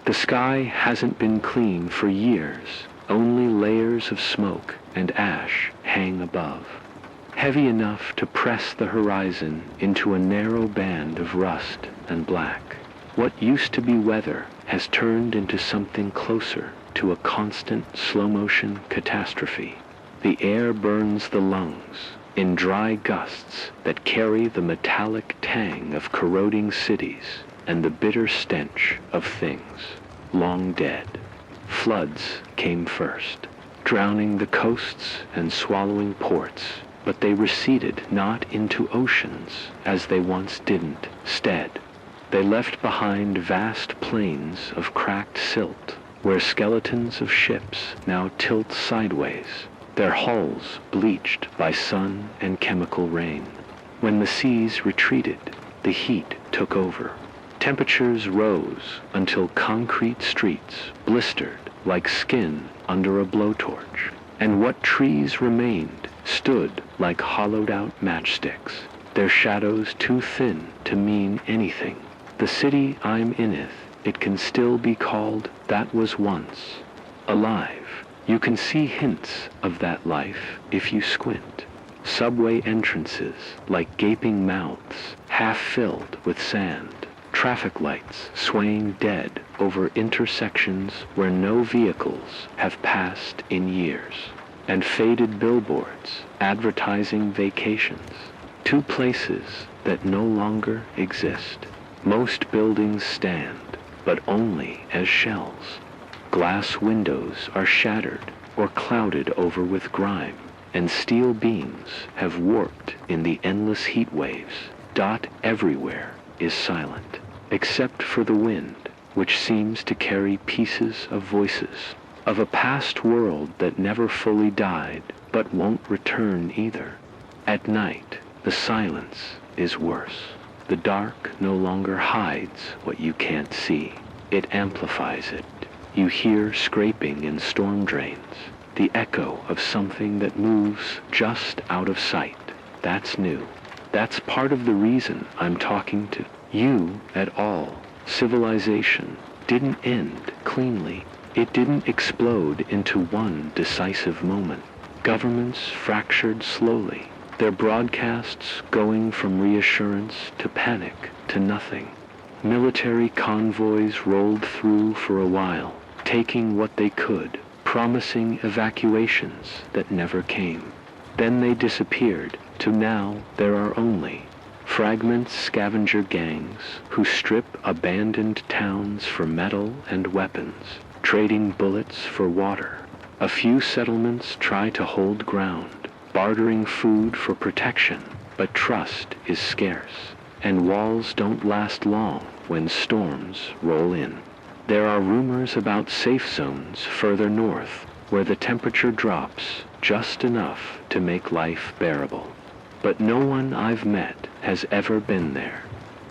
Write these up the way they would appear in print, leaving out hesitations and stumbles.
The sky hasn't been clean for years. Only layers of smoke and ash hang above, heavy enough to press the horizon into a narrow band of rust and black. What used to be weather has turned into something closer to a constant slow-motion catastrophe. The air burns the lungs in dry gusts that carry the metallic tang of corroding cities and the bitter stench of things long dead. Floods came first, drowning the coasts and swallowing ports, but they receded not into oceans as they once didn't. Instead, they left behind vast plains of cracked silt, where skeletons of ships now tilt sideways, their hulls bleached by sun and chemical rain. When the seas retreated, the heat took over. Temperatures rose until concrete streets blistered like skin under a blowtorch, and what trees remained stood like hollowed-out matchsticks, their shadows too thin to mean anything. The city I'm in'th, it can still be called that was once alive. You can see hints of that life if you squint. Subway entrances like gaping mouths, half filled with sand. Traffic lights swaying dead over intersections where no vehicles have passed in years. And faded billboards advertising vacations. Two places that no longer exist. Most buildings stand, but only as shells. Glass windows are shattered or clouded over with grime, and steel beams have warped in the endless heat waves. Dot everywhere is silent, except for the wind, which seems to carry pieces of voices, of a past world that never fully died, but won't return either. At night, the silence is worse. The dark no longer hides what you can't see. It amplifies it. You hear scraping in storm drains, the echo of something that moves just out of sight. That's new. That's part of the reason I'm talking to you at all. Civilization didn't end cleanly. It didn't explode into one decisive moment. Governments fractured slowly, their broadcasts going from reassurance to panic to nothing. Military convoys rolled through for a while, taking what they could, promising evacuations that never came. Then they disappeared, to now there are only fragment scavenger gangs who strip abandoned towns for metal and weapons, trading bullets for water. A few settlements try to hold ground, bartering food for protection, but trust is scarce, and walls don't last long when storms roll in. There are rumors about safe zones further north, where the temperature drops just enough to make life bearable. But no one I've met has ever been there.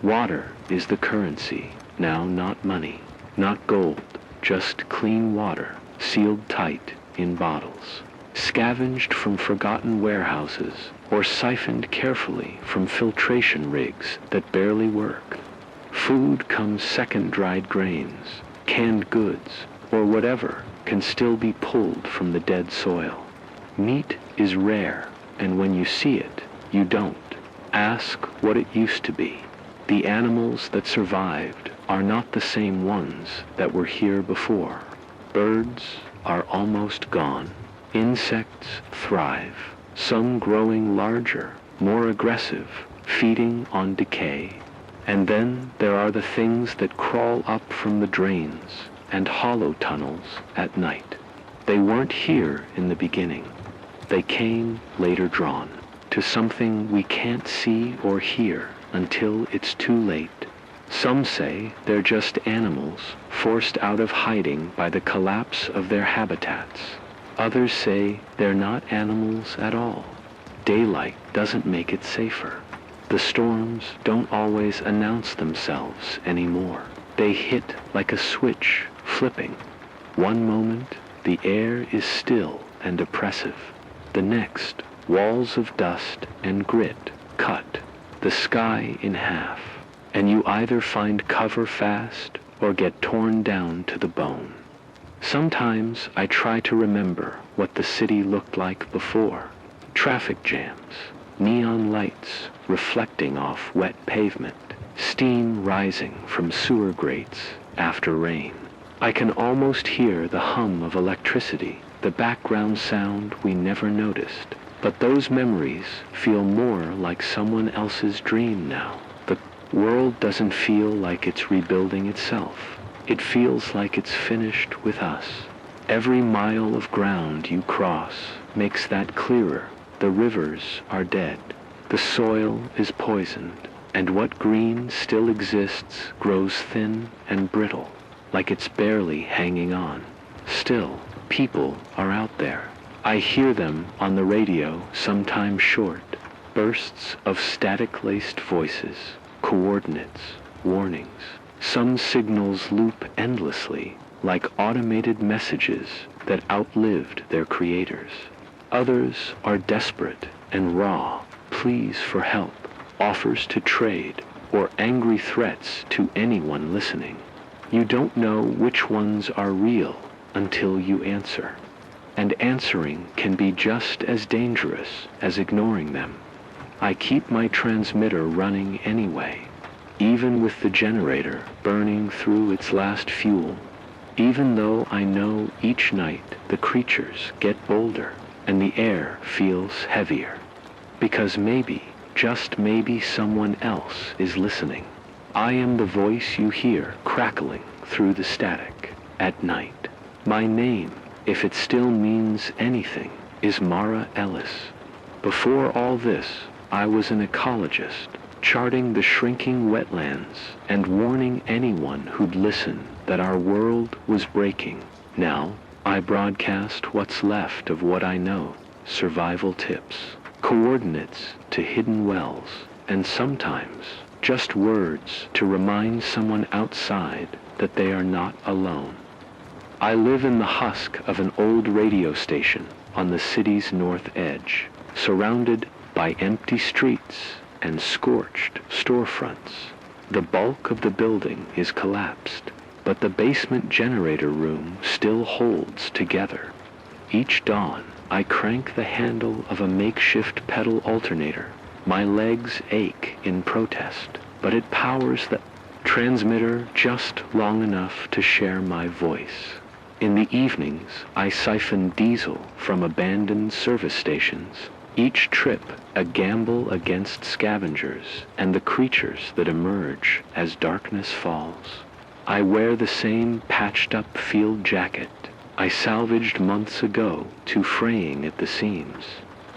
Water is the currency, now not money, not gold, just clean water, sealed tight in bottles, scavenged from forgotten warehouses, or siphoned carefully from filtration rigs that barely work. Food comes second dried grains, canned goods, or whatever can still be pulled from the dead soil. Meat is rare, and when you see it, you don't. Ask what it used to be. The animals that survived are not the same ones that were here before. Birds are almost gone. Insects thrive, some growing larger, more aggressive, feeding on decay. And then there are the things that crawl up from the drains and hollow tunnels at night. They weren't here in the beginning. They came later drawn to something we can't see or hear until it's too late. Some say they're just animals forced out of hiding by the collapse of their habitats. Others say they're not animals at all. Daylight doesn't make it safer. The storms don't always announce themselves anymore. They hit like a switch, flipping. One moment, the air is still and oppressive. The next, walls of dust and grit cut the sky in half, and you either find cover fast or get torn down to the bone. Sometimes I try to remember what the city looked like before. Traffic jams, neon lights reflecting off wet pavement, steam rising from sewer grates after rain. I can almost hear the hum of electricity, the background sound we never noticed. But those memories feel more like someone else's dream now. The world doesn't feel like it's rebuilding itself. It feels like it's finished with us. Every mile of ground you cross makes that clearer. The rivers are dead. The soil is poisoned. And what green still exists grows thin and brittle, like it's barely hanging on. Still, people are out there. I hear them on the radio, sometimes short, bursts of static-laced voices, coordinates, warnings. Some signals loop endlessly, like automated messages that outlived their creators. Others are desperate and raw, pleas for help, offers to trade, or angry threats to anyone listening. You don't know which ones are real until you answer. And answering can be just as dangerous as ignoring them. I keep my transmitter running anyway, even with the generator burning through its last fuel, even though I know each night the creatures get bolder and the air feels heavier. Because maybe, just maybe, someone else is listening. I am the voice you hear crackling through the static at night. My name, if it still means anything, is Mara Ellis. Before all this, I was an ecologist, charting the shrinking wetlands and warning anyone who'd listen that our world was breaking. Now, I broadcast what's left of what I know, survival tips, coordinates to hidden wells, and sometimes just words to remind someone outside that they are not alone. I live in the husk of an old radio station on the city's north edge, surrounded by empty streets and scorched storefronts. The bulk of the building is collapsed, but the basement generator room still holds together. Each dawn, I crank the handle of a makeshift pedal alternator. My legs ache in protest, but it powers the transmitter just long enough to share my voice. In the evenings, I siphon diesel from abandoned service stations, each trip a gamble against scavengers and the creatures that emerge as darkness falls. I wear the same patched-up field jacket I salvaged months ago, too fraying at the seams,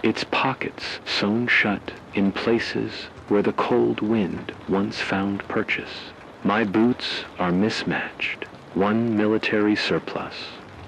its pockets sewn shut in places where the cold wind once found purchase. My boots are mismatched. One military surplus,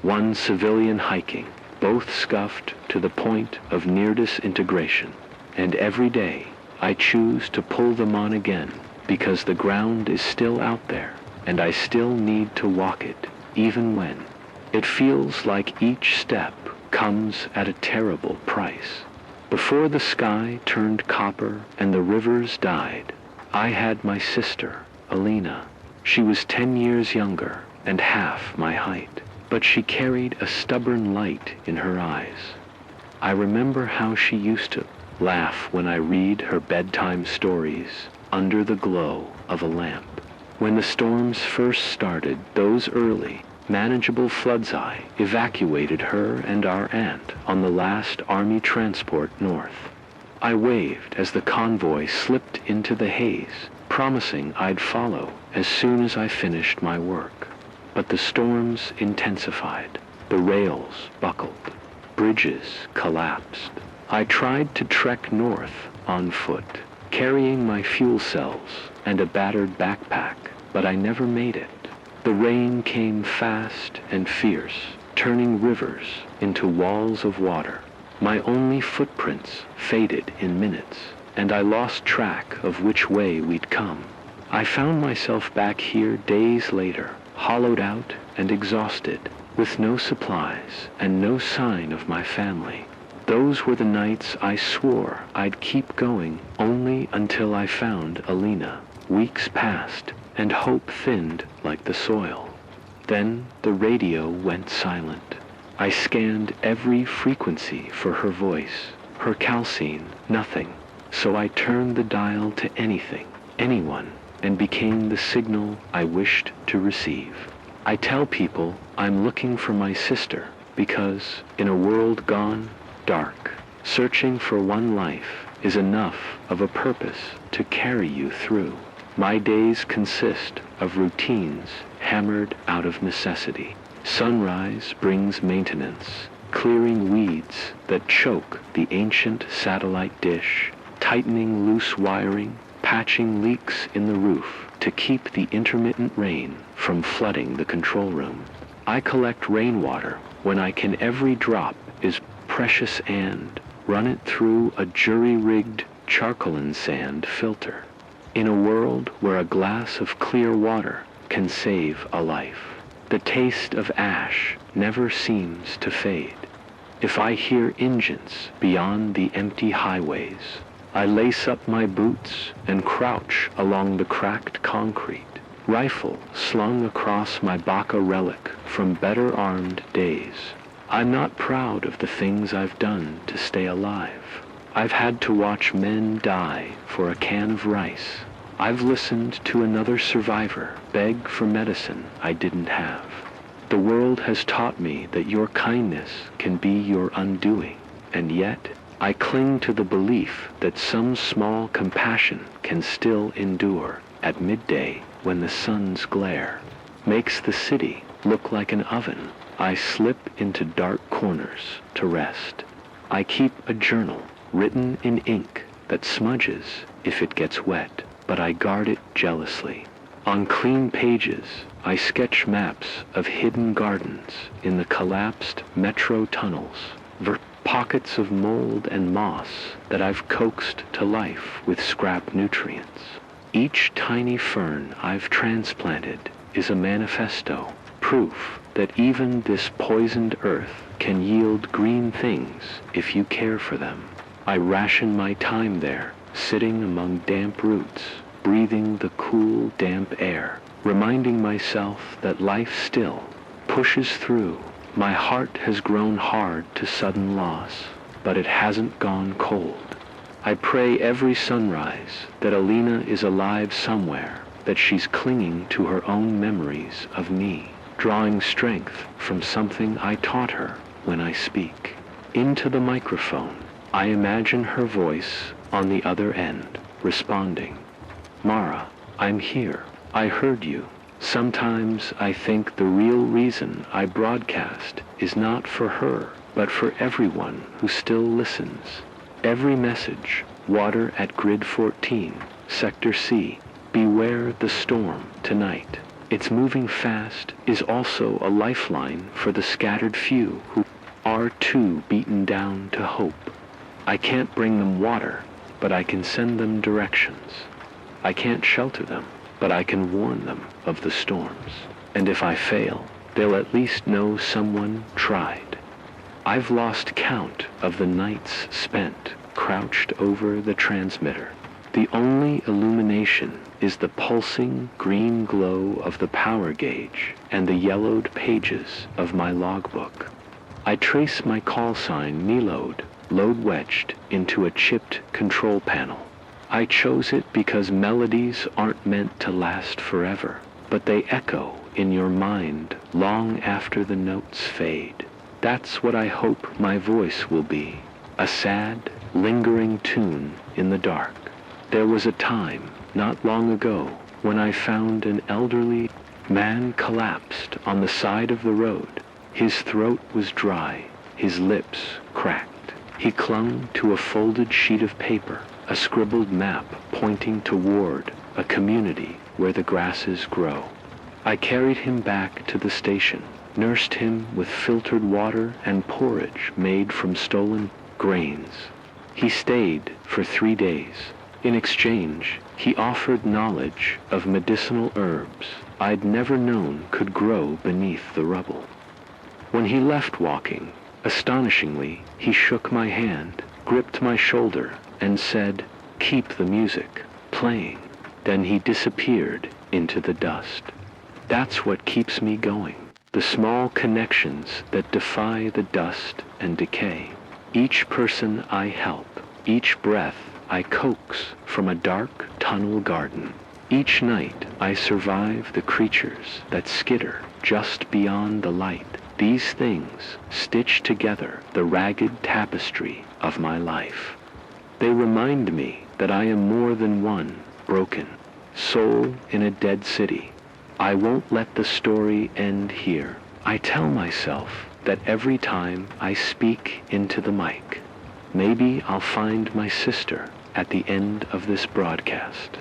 one civilian hiking, both scuffed to the point of near disintegration. And every day I choose to pull them on again because the ground is still out there and I still need to walk it, even when it feels like each step comes at a terrible price. Before the sky turned copper and the rivers died, I had my sister, Alina. She was 10 years younger and half my height, but she carried a stubborn light in her eyes. I remember how she used to laugh when I read her bedtime stories under the glow of a lamp. When the storms first started, those early, manageable floods, I evacuated her and our aunt on the last army transport north. I waved as the convoy slipped into the haze, promising I'd follow as soon as I finished my work. But the storms intensified. The rails buckled. Bridges collapsed. I tried to trek north on foot, carrying my fuel cells and a battered backpack, but I never made it. The rain came fast and fierce, turning rivers into walls of water. My only footprints faded in minutes, and I lost track of which way we'd come. I found myself back here days later, hollowed out and exhausted, with no supplies and no sign of my family. Those were the nights I swore I'd keep going only until I found Alina. Weeks passed, and hope thinned like the soil. Then the radio went silent. I scanned every frequency for her voice. Her calcine, nothing. So I turned the dial to anything, anyone, and became the signal I wished to receive. I tell people I'm looking for my sister because in a world gone dark, searching for one life is enough of a purpose to carry you through. My days consist of routines hammered out of necessity. Sunrise brings maintenance, clearing weeds that choke the ancient satellite dish, tightening loose wiring, patching leaks in the roof to keep the intermittent rain from flooding the control room. I collect rainwater when I can. Every drop is precious and run it through a jury-rigged charcoal and sand filter. In a world where a glass of clear water can save a life, the taste of ash never seems to fade. If I hear engines beyond the empty highways, I lace up my boots and crouch along the cracked concrete, rifle slung across my Baca relic from better armed days. I'm not proud of the things I've done to stay alive. I've had to watch men die for a can of rice. I've listened to another survivor beg for medicine I didn't have. The world has taught me that your kindness can be your undoing, and yet I cling to the belief that some small compassion can still endure at midday when the sun's glare makes the city look like an oven. I slip into dark corners to rest. I keep a journal written in ink that smudges if it gets wet, but I guard it jealously. On clean pages, I sketch maps of hidden gardens in the collapsed metro tunnels, pockets of mold and moss that I've coaxed to life with scrap nutrients. Each tiny fern I've transplanted is a manifesto, proof that even this poisoned earth can yield green things if you care for them. I ration my time there, sitting among damp roots, breathing the cool, damp air, reminding myself that life still pushes through. My heart has grown hard to sudden loss, but it hasn't gone cold. I pray every sunrise that Alina is alive somewhere, that she's clinging to her own memories of me, drawing strength from something I taught her when I speak. Into the microphone, I imagine her voice on the other end, responding. Mara, I'm here. I heard you. Sometimes I think the real reason I broadcast is not for her, but for everyone who still listens. Every message, water at grid 14, Sector C, beware the storm tonight. It's moving fast is also a lifeline for the scattered few who are too beaten down to hope. I can't bring them water, but I can send them directions. I can't shelter them, but I can warn them of the storms. And if I fail, they'll at least know someone tried. I've lost count of the nights spent crouched over the transmitter. The only illumination is the pulsing green glow of the power gauge and the yellowed pages of my logbook. I trace my call sign Melode, load wedged into a chipped control panel. I chose it because melodies aren't meant to last forever, but they echo in your mind long after the notes fade. That's what I hope my voice will be, a sad, lingering tune in the dark. There was a time, not long ago, when I found an elderly man collapsed on the side of the road. His throat was dry, his lips cracked. He clung to a folded sheet of paper, a scribbled map pointing toward a community where the grasses grow. I carried him back to the station, nursed him with filtered water and porridge made from stolen grains. He stayed for 3 days. In exchange, he offered knowledge of medicinal herbs I'd never known could grow beneath the rubble. When he left walking, astonishingly, he shook my hand, gripped my shoulder, and said, "Keep the music playing." Then he disappeared into the dust. That's what keeps me going. The small connections that defy the dust and decay. Each person I help, each breath I coax from a dark tunnel garden. Each night I survive the creatures that skitter just beyond the light. These things stitch together the ragged tapestry of my life. They remind me that I am more than one broken soul in a dead city. I won't let the story end here. I tell myself that every time I speak into the mic, maybe I'll find my sister at the end of this broadcast.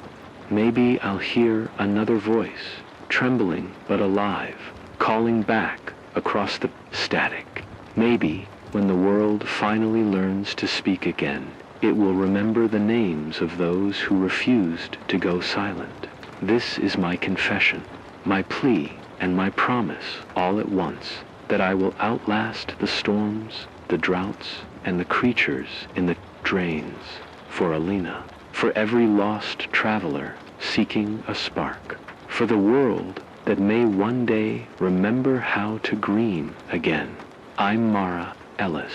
Maybe I'll hear another voice, trembling but alive, calling back across the static. Maybe when the world finally learns to speak again, it will remember the names of those who refused to go silent. This is my confession, my plea, and my promise all at once, that I will outlast the storms, the droughts, and the creatures in the drains. For Alina, for every lost traveler seeking a spark, for the world that may one day remember how to green again. I'm Mara Ellis,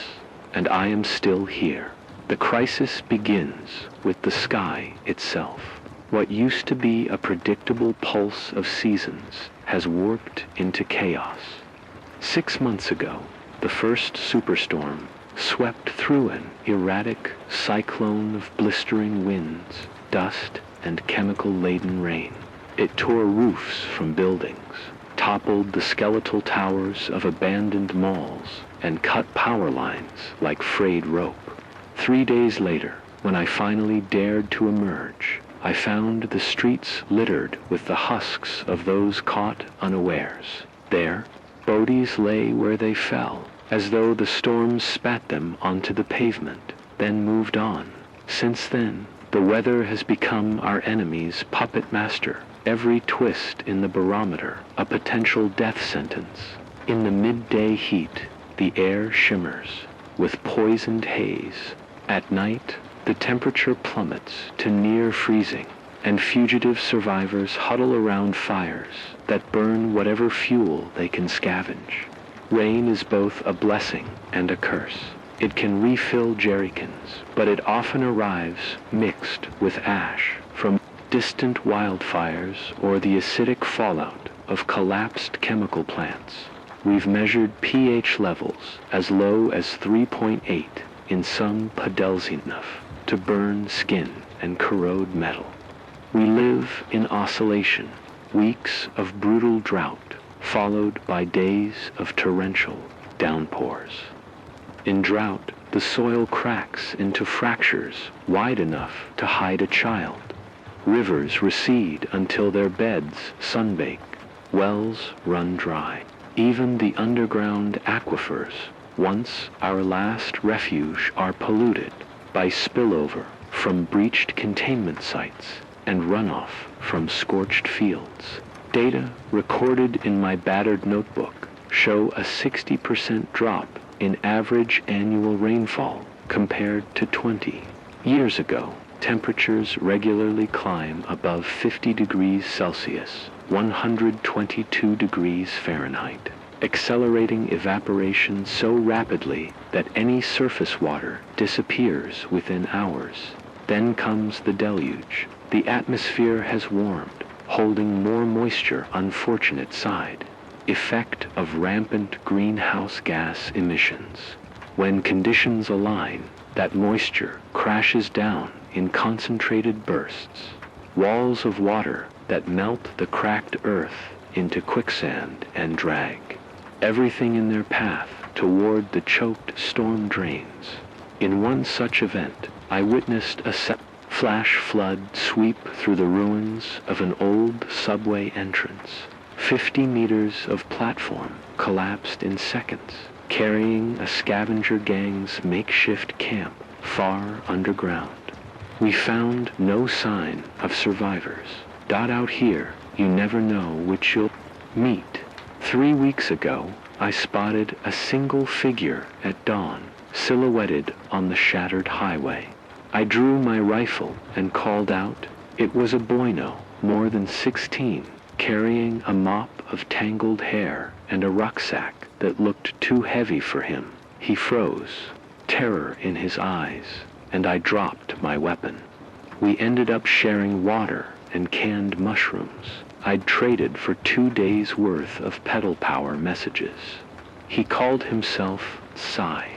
and I am still here. The crisis begins with the sky itself. What used to be a predictable pulse of seasons has warped into chaos. 6 months ago, the first superstorm swept through an erratic cyclone of blistering winds, dust, and chemical-laden rain. It tore roofs from buildings, toppled the skeletal towers of abandoned malls, and cut power lines like frayed rope. 3 days later, when I finally dared to emerge, I found the streets littered with the husks of those caught unawares. There, bodies lay where they fell, as though the storm spat them onto the pavement, then moved on. Since then, the weather has become our enemy's puppet master. Every twist in the barometer, a potential death sentence. In the midday heat, the air shimmers with poisoned haze. At night, the temperature plummets to near freezing, and fugitive survivors huddle around fires that burn whatever fuel they can scavenge. Rain is both a blessing and a curse. It can refill jerrycans, but it often arrives mixed with ash from distant wildfires or the acidic fallout of collapsed chemical plants. We've measured pH levels as low as 3.8 in some puddles enough to burn skin and corrode metal. We live in oscillation, weeks of brutal drought, followed by days of torrential downpours. In drought, the soil cracks into fractures wide enough to hide a child. Rivers recede until their beds sunbake. Wells run dry. Even the underground aquifers, once our last refuge, are polluted by spillover from breached containment sites and runoff from scorched fields. Data recorded in my battered notebook show a 60% drop in average annual rainfall compared to 20 years ago. Temperatures regularly climb above 50 degrees Celsius, 122 degrees Fahrenheit, accelerating evaporation so rapidly that any surface water disappears within hours. Then comes the deluge. The atmosphere has warmed, holding more moisture unfortunate side. Effect of rampant greenhouse gas emissions. When conditions align, that moisture crashes down in concentrated bursts, walls of water that melt the cracked earth into quicksand and drag everything in their path toward the choked storm drains. In one such event, I witnessed a flash flood sweep through the ruins of an old subway entrance. 50 meters of platform collapsed in seconds, carrying a scavenger gang's makeshift camp far underground. We found no sign of survivors. Out here, you never know which you'll meet. 3 weeks ago, I spotted a single figure at dawn, silhouetted on the shattered highway. I drew my rifle and called out. It was a bueno, more than 16, carrying a mop of tangled hair and a rucksack that looked too heavy for him. He froze, terror in his eyes, and I dropped my weapon. We ended up sharing water and canned mushrooms I'd traded for 2 days' worth of pedal power messages. He called himself Psy.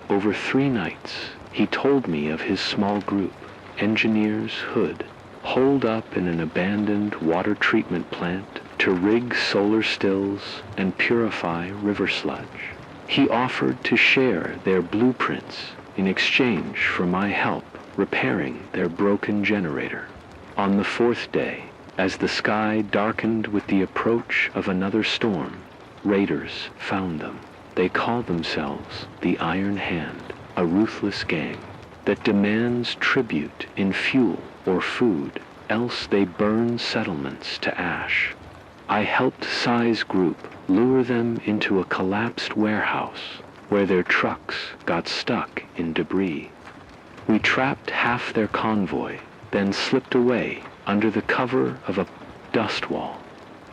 Over 3 nights, he told me of his small group, Engineers Hood, holed up in an abandoned water treatment plant to rig solar stills and purify river sludge. He offered to share their blueprints in exchange for my help repairing their broken generator. On the 4th day, as the sky darkened with the approach of another storm, raiders found them. They call themselves the Iron Hand, a ruthless gang that demands tribute in fuel or food, else they burn settlements to ash. I helped Psy's group lure them into a collapsed warehouse where their trucks got stuck in debris. We trapped half their convoy, then slipped away under the cover of a dust wall.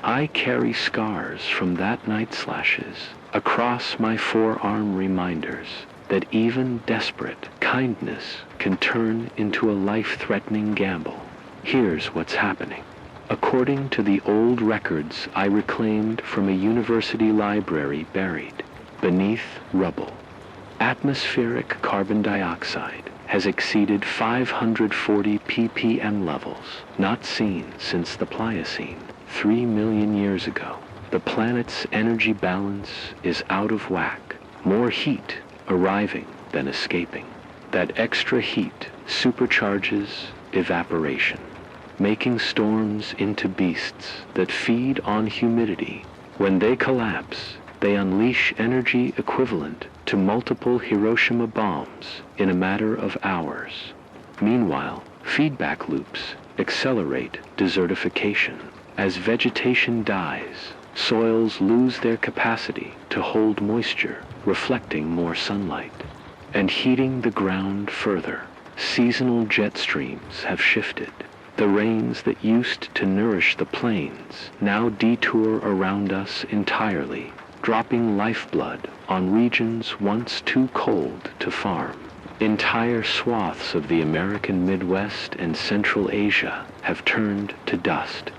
I carry scars from that night's slashes across my forearm, reminders that even desperate kindness can turn into a life-threatening gamble. Here's what's happening. According to the old records I reclaimed from a university library buried beneath rubble, atmospheric carbon dioxide has exceeded 540 ppm levels, not seen since the Pliocene, 3 million years ago. The planet's energy balance is out of whack, more heat arriving than escaping. That extra heat supercharges evaporation, making storms into beasts that feed on humidity. When they collapse, they unleash energy equivalent to multiple Hiroshima bombs in a matter of hours. Meanwhile, feedback loops accelerate desertification. As vegetation dies, soils lose their capacity to hold moisture, reflecting more sunlight, and heating the ground further. Seasonal jet streams have shifted. The rains that used to nourish the plains now detour around us entirely, dropping lifeblood on regions once too cold to farm. Entire swaths of the American Midwest and Central Asia have turned to dust.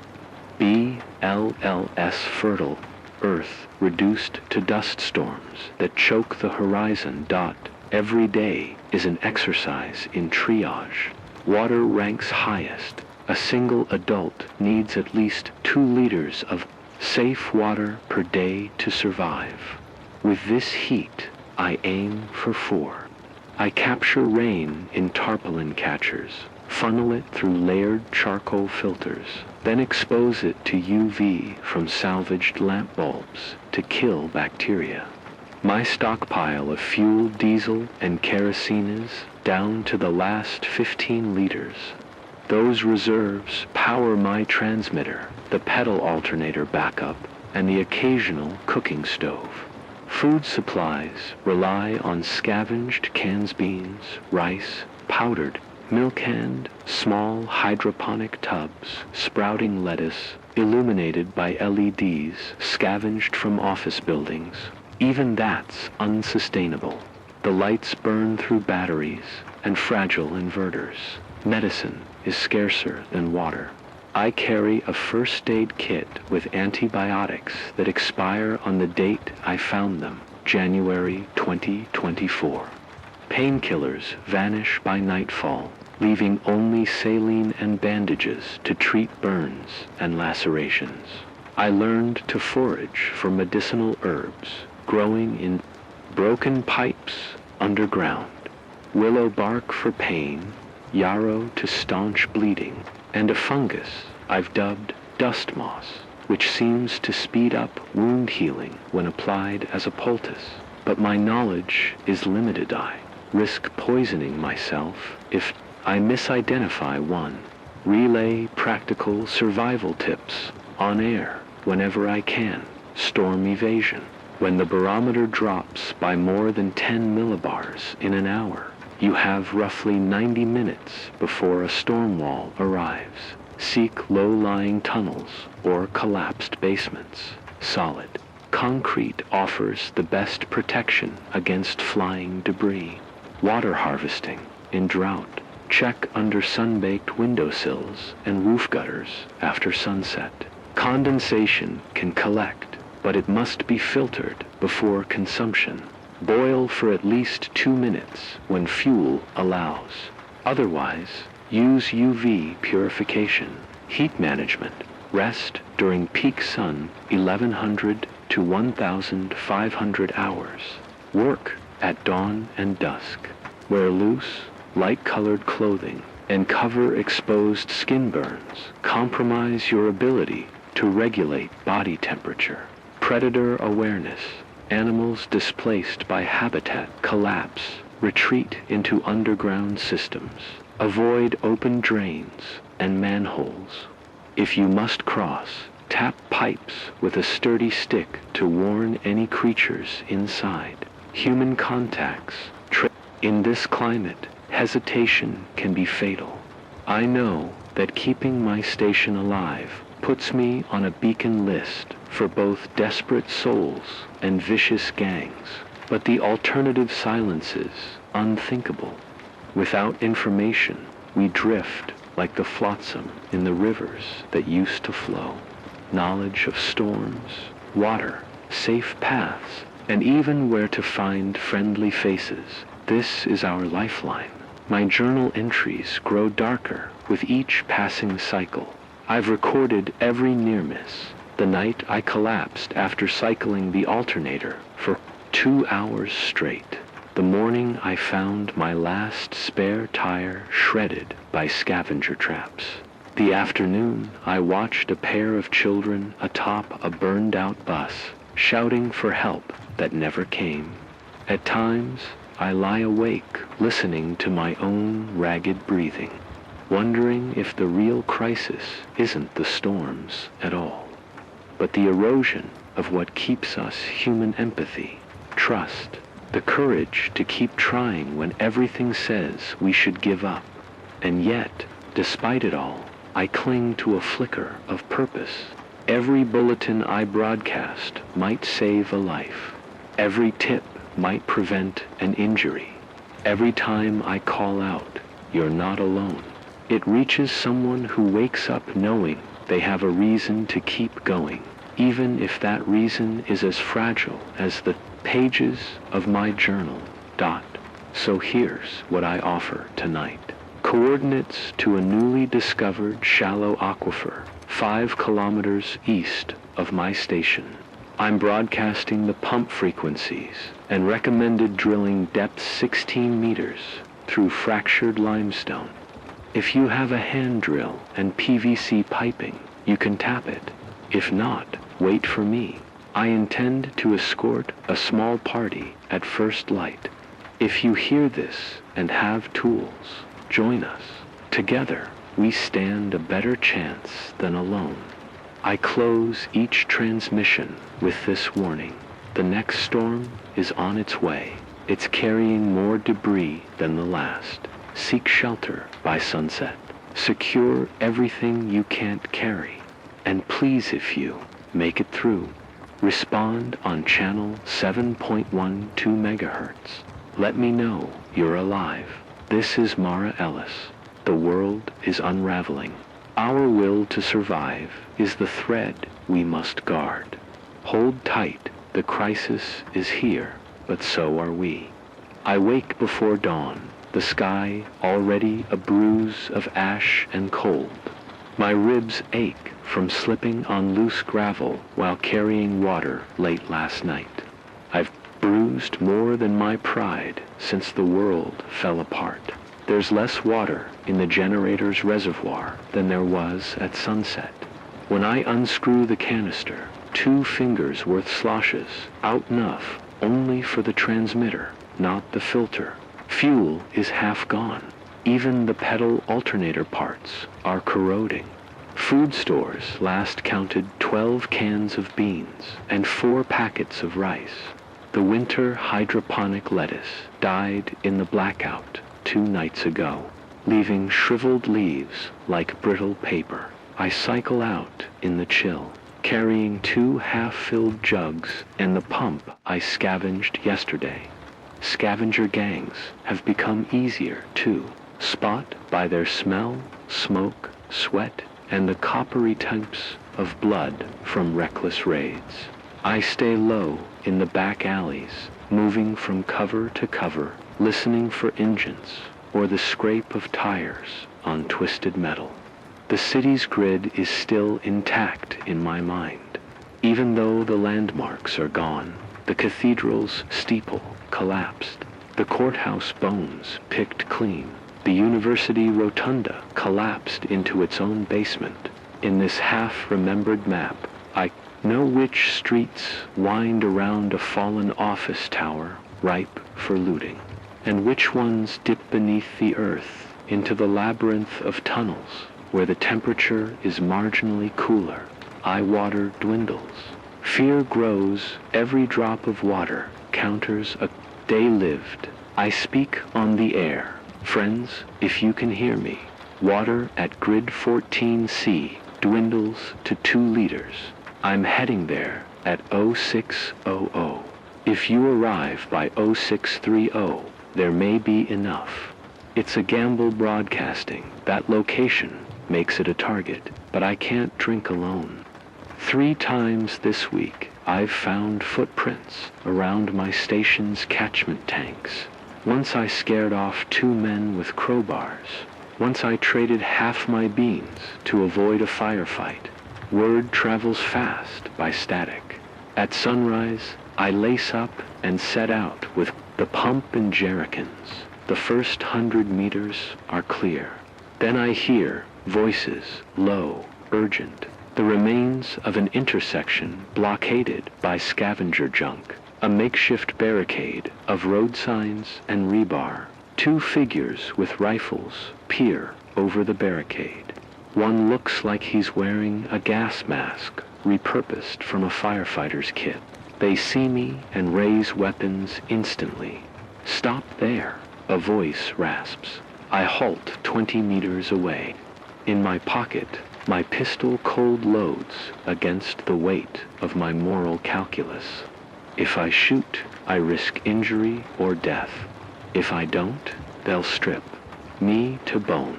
BLLS fertile Earth reduced to dust storms that choke the horizon. Every day is an exercise in triage. Water ranks highest. A single adult needs at least 2 liters of safe water per day to survive. With this heat, I aim for 4. I capture rain in tarpaulin catchers, funnel it through layered charcoal filters, then expose it to UV from salvaged lamp bulbs to kill bacteria. My stockpile of fuel, diesel, and kerosene is down to the last 15 liters. Those reserves power my transmitter, the pedal alternator backup, and the occasional cooking stove. Food supplies rely on scavenged canned beans, rice, powdered milk, and small hydroponic tubs sprouting lettuce, illuminated by LEDs scavenged from office buildings. Even that's unsustainable. The lights burn through batteries and fragile inverters. Medicine is scarcer than water. I carry a first aid kit with antibiotics that expire on the date I found them, January 2024. Painkillers vanish by nightfall, leaving only saline and bandages to treat burns and lacerations. I learned to forage for medicinal herbs growing in broken pipes underground, willow bark for pain, yarrow to staunch bleeding, and a fungus I've dubbed dust moss, which seems to speed up wound healing when applied as a poultice. But my knowledge is limited. I risk poisoning myself if I misidentify one. Relay practical survival tips on air whenever I can. Storm evasion. When the barometer drops by more than 10 millibars in an hour, you have roughly 90 minutes before a storm wall arrives. Seek low-lying tunnels or collapsed basements. Solid concrete offers the best protection against flying debris. Water harvesting in drought. Check under sun-baked windowsills and roof gutters after sunset. Condensation can collect, but it must be filtered before consumption. Boil for at least 2 minutes when fuel allows. Otherwise, use UV purification. Heat management. Rest during peak sun 1100 to 1500 hours. Work at dawn and dusk. Wear loose, light-colored clothing and cover exposed skin burns. Compromise your ability to regulate body temperature. Predator awareness. Animals displaced by habitat collapse. Retreat into underground systems. Avoid open drains and manholes. If you must cross, tap pipes with a sturdy stick to warn any creatures inside. Human contacts. In this climate, hesitation can be fatal. I know that keeping my station alive puts me on a beacon list for both desperate souls and vicious gangs, but the alternative silences unthinkable. Without information, we drift like the flotsam in the rivers that used to flow. Knowledge of storms, water, safe paths, and even where to find friendly faces. This is our lifeline. My journal entries grow darker with each passing cycle. I've recorded every near miss. The night I collapsed after cycling the alternator for 2 hours straight. The morning I found my last spare tire shredded by scavenger traps. The afternoon I watched a pair of children atop a burned-out bus, shouting for help that never came. At times, I lie awake listening to my own ragged breathing, wondering if the real crisis isn't the storms at all, but the erosion of what keeps us human: empathy, trust, the courage to keep trying when everything says we should give up. And yet, despite it all, I cling to a flicker of purpose. Every bulletin I broadcast might save a life. Every tip might prevent an injury. Every time I call out, "You're not alone," it reaches someone who wakes up knowing they have a reason to keep going, even if that reason is as fragile as the pages of my journal. So here's what I offer tonight. Coordinates to a newly discovered shallow aquifer 5 kilometers east of my station. I'm broadcasting the pump frequencies and recommended drilling depths 16 meters through fractured limestone. If you have a hand drill and PVC piping, you can tap it. If not, wait for me. I intend to escort a small party at first light. If you hear this and have tools, join us. Together, we stand a better chance than alone. I close each transmission with this warning. The next storm is on its way. It's carrying more debris than the last. Seek shelter by sunset. Secure everything you can't carry. And please, if you make it through, respond on channel 7.12 megahertz. Let me know you're alive. This is Mara Ellis. The world is unraveling. Our will to survive is the thread we must guard. Hold tight, the crisis is here, but so are we. I wake before dawn, the sky already a bruise of ash and cold. My ribs ache from slipping on loose gravel while carrying water late last night. I've bruised more than my pride since the world fell apart. There's less water in the generator's reservoir than there was at sunset. When I unscrew the canister, 2 fingers worth sloshes, out enough only for the transmitter, not the filter. Fuel is half gone. Even the pedal alternator parts are corroding. Food stores last counted 12 cans of beans and 4 packets of rice. The winter hydroponic lettuce died in the blackout 2 nights ago, leaving shriveled leaves like brittle paper. I cycle out in the chill, carrying 2 half-filled jugs and the pump I scavenged yesterday. Scavenger gangs have become easier, too, spot by their smell, smoke, sweat, and the coppery tints of blood from reckless raids. I stay low in the back alleys, moving from cover to cover, listening for engines or the scrape of tires on twisted metal. The city's grid is still intact in my mind. Even though the landmarks are gone, the cathedral's steeple collapsed, the courthouse bones picked clean, the university rotunda collapsed into its own basement. In this half-remembered map, I know which streets wind around a fallen office tower ripe for looting, and which ones dip beneath the earth into the labyrinth of tunnels where the temperature is marginally cooler. Eye water dwindles. Fear grows. Every drop of water counters a day lived. I speak on the air. Friends, if you can hear me, water at grid 14C dwindles to 2 liters. I'm heading there at 0600. If you arrive by 0630, there may be enough. It's a gamble broadcasting. That location makes it a target, but I can't drink alone. 3 times this week, I've found footprints around my station's catchment tanks. Once I scared off 2 men with crowbars. Once I traded half my beans to avoid a firefight. Word travels fast by static. At sunrise, I lace up and set out with the pump and jerrycans. The first 100 meters are clear. Then I hear voices, low, urgent. The remains of an intersection blockaded by scavenger junk. A makeshift barricade of road signs and rebar. 2 figures with rifles peer over the barricade. One looks like he's wearing a gas mask, repurposed from a firefighter's kit. They see me and raise weapons instantly. Stop there, a voice rasps. I halt 20 meters away. In my pocket, my pistol cold loads against the weight of my moral calculus. If I shoot, I risk injury or death. If I don't, they'll strip me to bone.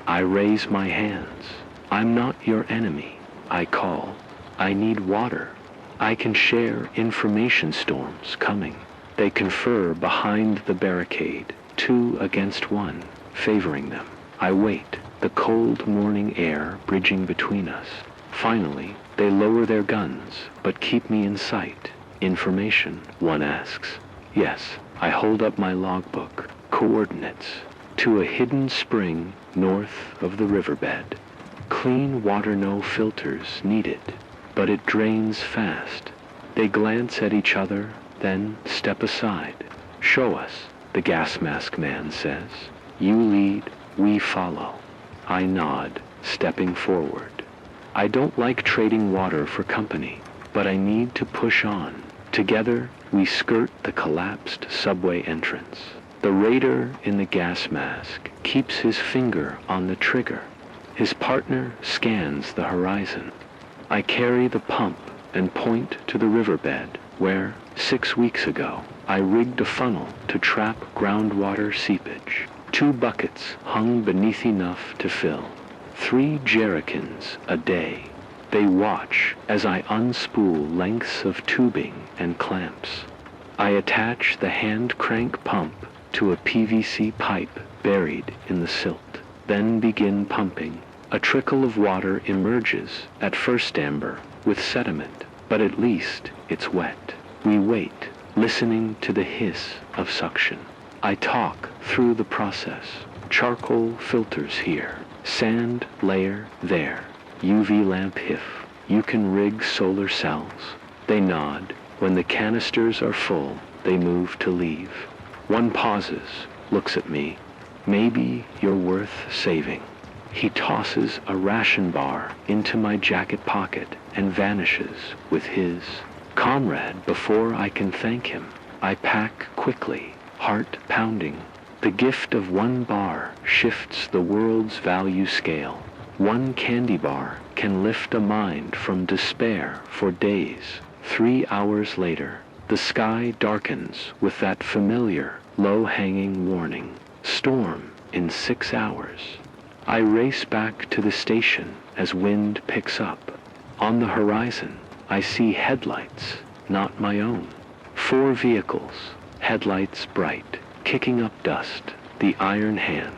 I raise my hands. I'm not your enemy. I call. I need water. I can share information storms coming. They confer behind the barricade, 2 against 1, favoring them. I wait, the cold morning air bridging between us. Finally, they lower their guns, but keep me in sight. Information, one asks. Yes, I hold up my logbook. Coordinates. To a hidden spring north of the riverbed. Clean water, no filters needed, but it drains fast. They glance at each other, then step aside. Show us, the gas mask man says. You lead, we follow. I nod, stepping forward. I don't like trading water for company, but I need to push on. Together, we skirt the collapsed subway entrance. The raider in the gas mask keeps his finger on the trigger. His partner scans the horizon. I carry the pump and point to the riverbed where, 6 weeks ago, I rigged a funnel to trap groundwater seepage. 2 buckets hung beneath enough to fill. 3 jerrycans a day. They watch as I unspool lengths of tubing and clamps. I attach the hand crank pump to a PVC pipe buried in the silt, then begin pumping. A trickle of water emerges, at first amber, with sediment, but at least it's wet. We wait, listening to the hiss of suction. I talk through the process. Charcoal filters here, sand layer there, UV lamp HIF. You can rig solar cells. They nod. When the canisters are full, they move to leave. One pauses, looks at me. Maybe you're worth saving. He tosses a ration bar into my jacket pocket and vanishes with his comrade. Before I can thank him, I pack quickly, heart pounding. The gift of 1 bar shifts the world's value scale. One candy bar can lift a mind from despair for days. 3 hours later, the sky darkens with that familiar, low-hanging warning. Storm in 6 hours. I race back to the station as wind picks up. On the horizon, I see headlights, not my own. 4 vehicles, headlights bright, kicking up dust, the iron hand.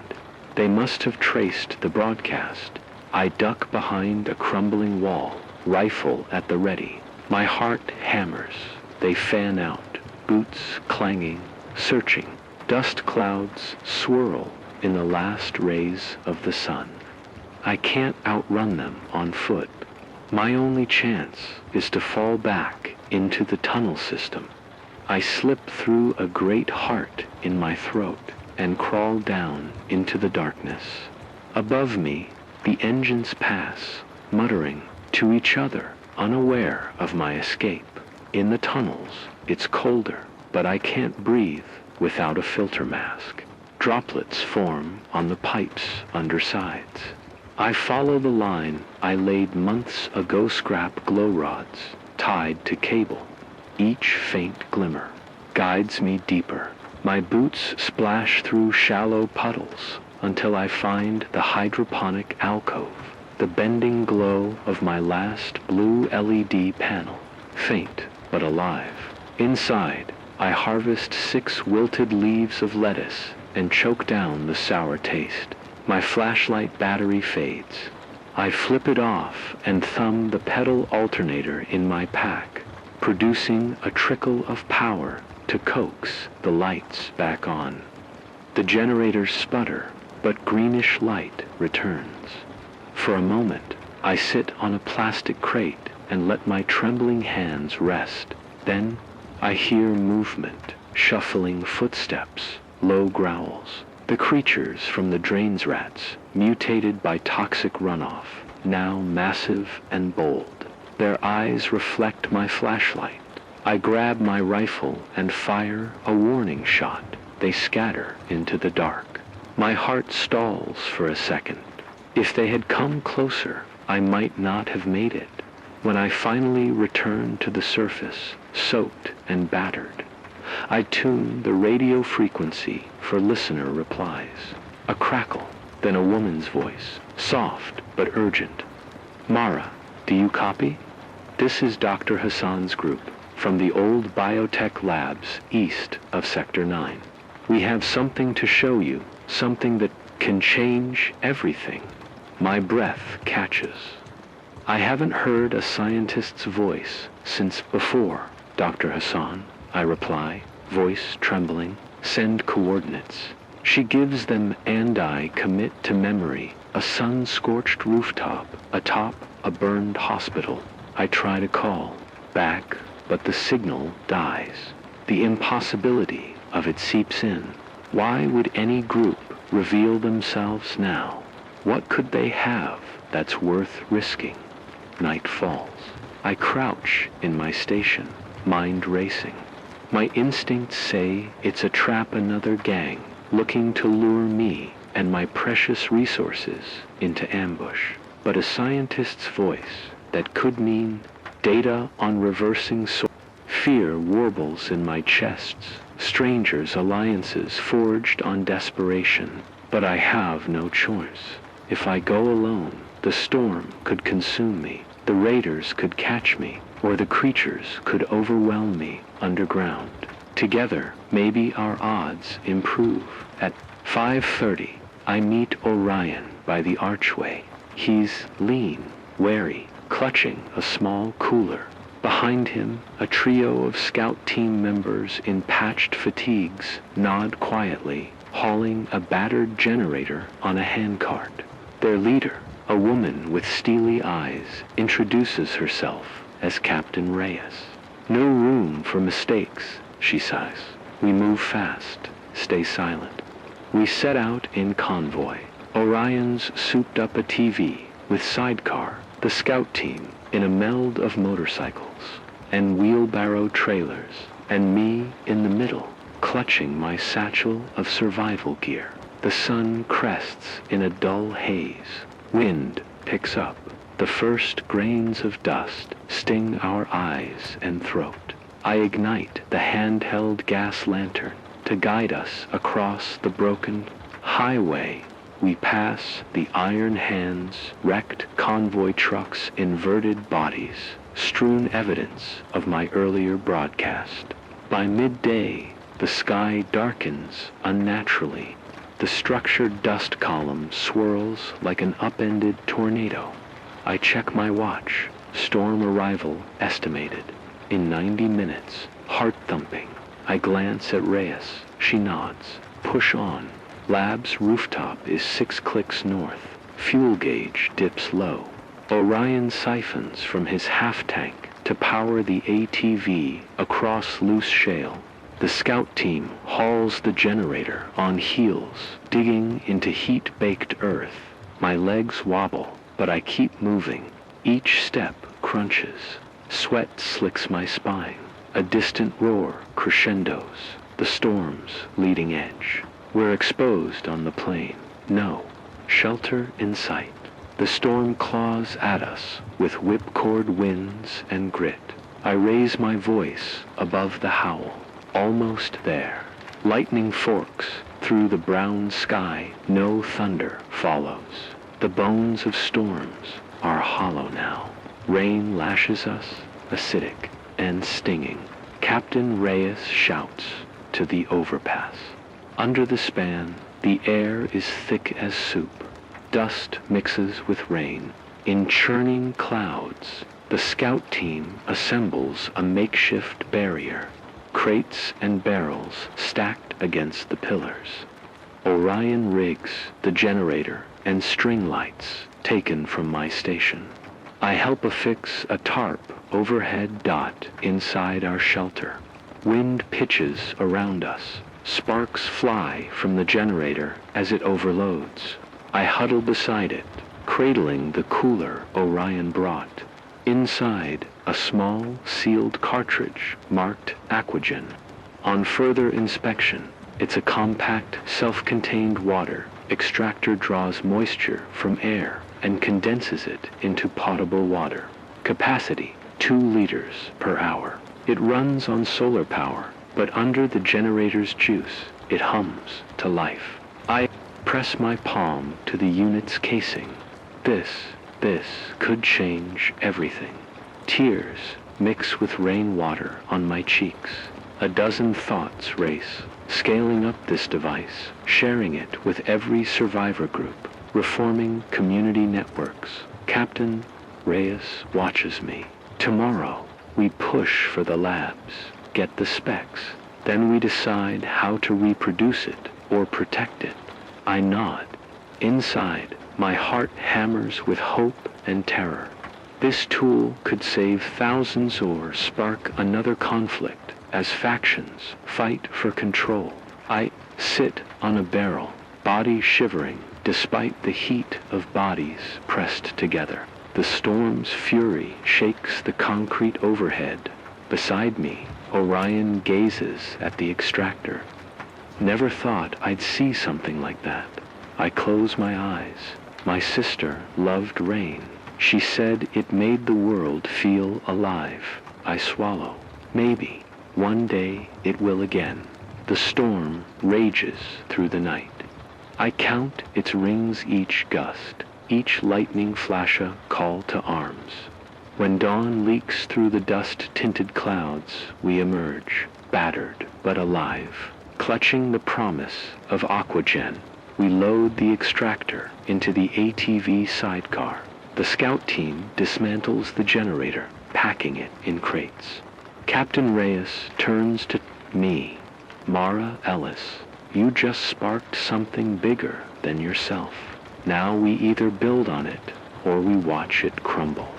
They must have traced the broadcast. I duck behind a crumbling wall, rifle at the ready. My heart hammers. They fan out, boots clanging, searching. Dust clouds swirl in the last rays of the sun. I can't outrun them on foot. My only chance is to fall back into the tunnel system. I slip through a great heart in my throat and crawl down into the darkness. Above me, the engines pass, muttering to each other, unaware of my escape. In the tunnels, it's colder, but I can't breathe without a filter mask. Droplets form on the pipes undersides. I follow the line I laid months ago, scrap glow rods tied to cable. Each faint glimmer guides me deeper. My boots splash through shallow puddles until I find the hydroponic alcove, the bending glow of my last blue LED panel, faint but alive. Inside, I harvest 6 wilted leaves of lettuce and choke down the sour taste. My flashlight battery fades. I flip it off and thumb the pedal alternator in my pack, producing a trickle of power to coax the lights back on. The generators sputter, but greenish light returns. For a moment, I sit on a plastic crate and let my trembling hands rest. Then, I hear movement, shuffling footsteps, low growls. The creatures from the drains rats, mutated by toxic runoff, now massive and bold. Their eyes reflect my flashlight. I grab my rifle and fire a warning shot. They scatter into the dark. My heart stalls for a second. If they had come closer, I might not have made it. When I finally return to the surface, soaked and battered, I tune the radio frequency for listener replies. A crackle, then a woman's voice, soft but urgent. "Mara, do you copy? This is Dr. Hassan's group from the old biotech labs east of Sector 9. We have something to show you, something that can change everything." My breath catches. I haven't heard a scientist's voice since before Dr. Hassan, I reply, voice trembling. "Send coordinates." She gives them and I commit to memory a sun-scorched rooftop atop a burned hospital. I try to call back, but the signal dies. The impossibility of it seeps in. Why would any group reveal themselves now? What could they have that's worth risking? Night falls. I crouch in my station, mind racing. My instincts say it's a trap, another gang looking to lure me and my precious resources into ambush. But a scientist's voice that could mean data on reversing fear warbles in my chests. Strangers' alliances forged on desperation. But I have no choice. If I go alone, the storm could consume me. The raiders could catch me, or the creatures could overwhelm me underground. Together, maybe our odds improve. At 5:30, I meet Orion by the archway. He's lean, wary, clutching a small cooler. Behind him, a trio of scout team members in patched fatigues nod quietly, hauling a battered generator on a handcart. Their leader, a woman with steely eyes, introduces herself as Captain Reyes. "No room for mistakes," she sighs. "We move fast, stay silent." We set out in convoy. Orion's souped up a TV with sidecar, the scout team in a meld of motorcycles and wheelbarrow trailers, and me in the middle, clutching my satchel of survival gear. The sun crests in a dull haze. Wind picks up. The first grains of dust sting our eyes and throat. I ignite the handheld gas lantern to guide us across the broken highway. We pass the iron hands, wrecked convoy trucks, inverted bodies, strewn evidence of my earlier broadcast. By midday, the sky darkens unnaturally. The structured dust column swirls like an upended tornado. I check my watch. Storm arrival estimated. In 90 minutes. Heart thumping. I glance at Reyes. She nods. Push on. Lab's rooftop is 6 clicks north. Fuel gauge dips low. Orion siphons from his half-tank to power the ATV across loose shale. The scout team hauls the generator on heels, digging into heat-baked earth. My legs wobble, but I keep moving. Each step crunches. Sweat slicks my spine. A distant roar crescendos. The storm's leading edge. We're exposed on the plain. No shelter in sight. The storm claws at us with whipcord winds and grit. I raise my voice above the howl. Almost there. Lightning forks through the brown sky. No thunder follows. The bones of storms are hollow now. Rain lashes us, acidic and stinging. Captain Reyes shouts to the overpass. Under the span, the air is thick as soup. Dust mixes with rain. In churning clouds, the scout team assembles a makeshift barrier. Crates and barrels stacked against the pillars. Orion rigs the generator and string lights taken from my station. I help affix a tarp overhead dot inside our shelter. Wind pitches around us. Sparks fly from the generator as it overloads. I huddle beside it, cradling the cooler Orion brought. Inside, a small, sealed cartridge marked Aquagen. On further inspection, it's a compact, self-contained water. Extractor draws moisture from air and condenses it into potable water. Capacity, 2 liters per hour. It runs on solar power, but under the generator's juice, it hums to life. I press my palm to the unit's casing. This could change everything. Tears mix with rainwater on my cheeks. A dozen thoughts race, scaling up this device, sharing it with every survivor group, reforming community networks. Captain Reyes watches me. Tomorrow, we push for the labs, get the specs. Then we decide how to reproduce it or protect it. I nod. Inside, my heart hammers with hope and terror. This tool could save thousands or spark another conflict as factions fight for control. I sit on a barrel, body shivering despite the heat of bodies pressed together. The storm's fury shakes the concrete overhead. Beside me, Orion gazes at the extractor. Never thought I'd see something like that. I close my eyes. My sister loved rain. She said it made the world feel alive. I swallow. Maybe one day it will again. The storm rages through the night. I count its rings each gust, each lightning flash a call to arms. When dawn leaks through the dust-tinted clouds, we emerge, battered but alive. Clutching the promise of Aquagen, we load the extractor into the ATV sidecar. The scout team dismantles the generator, packing it in crates. Captain Reyes turns to me. Mara Ellis, you just sparked something bigger than yourself. Now we either build on it or we watch it crumble.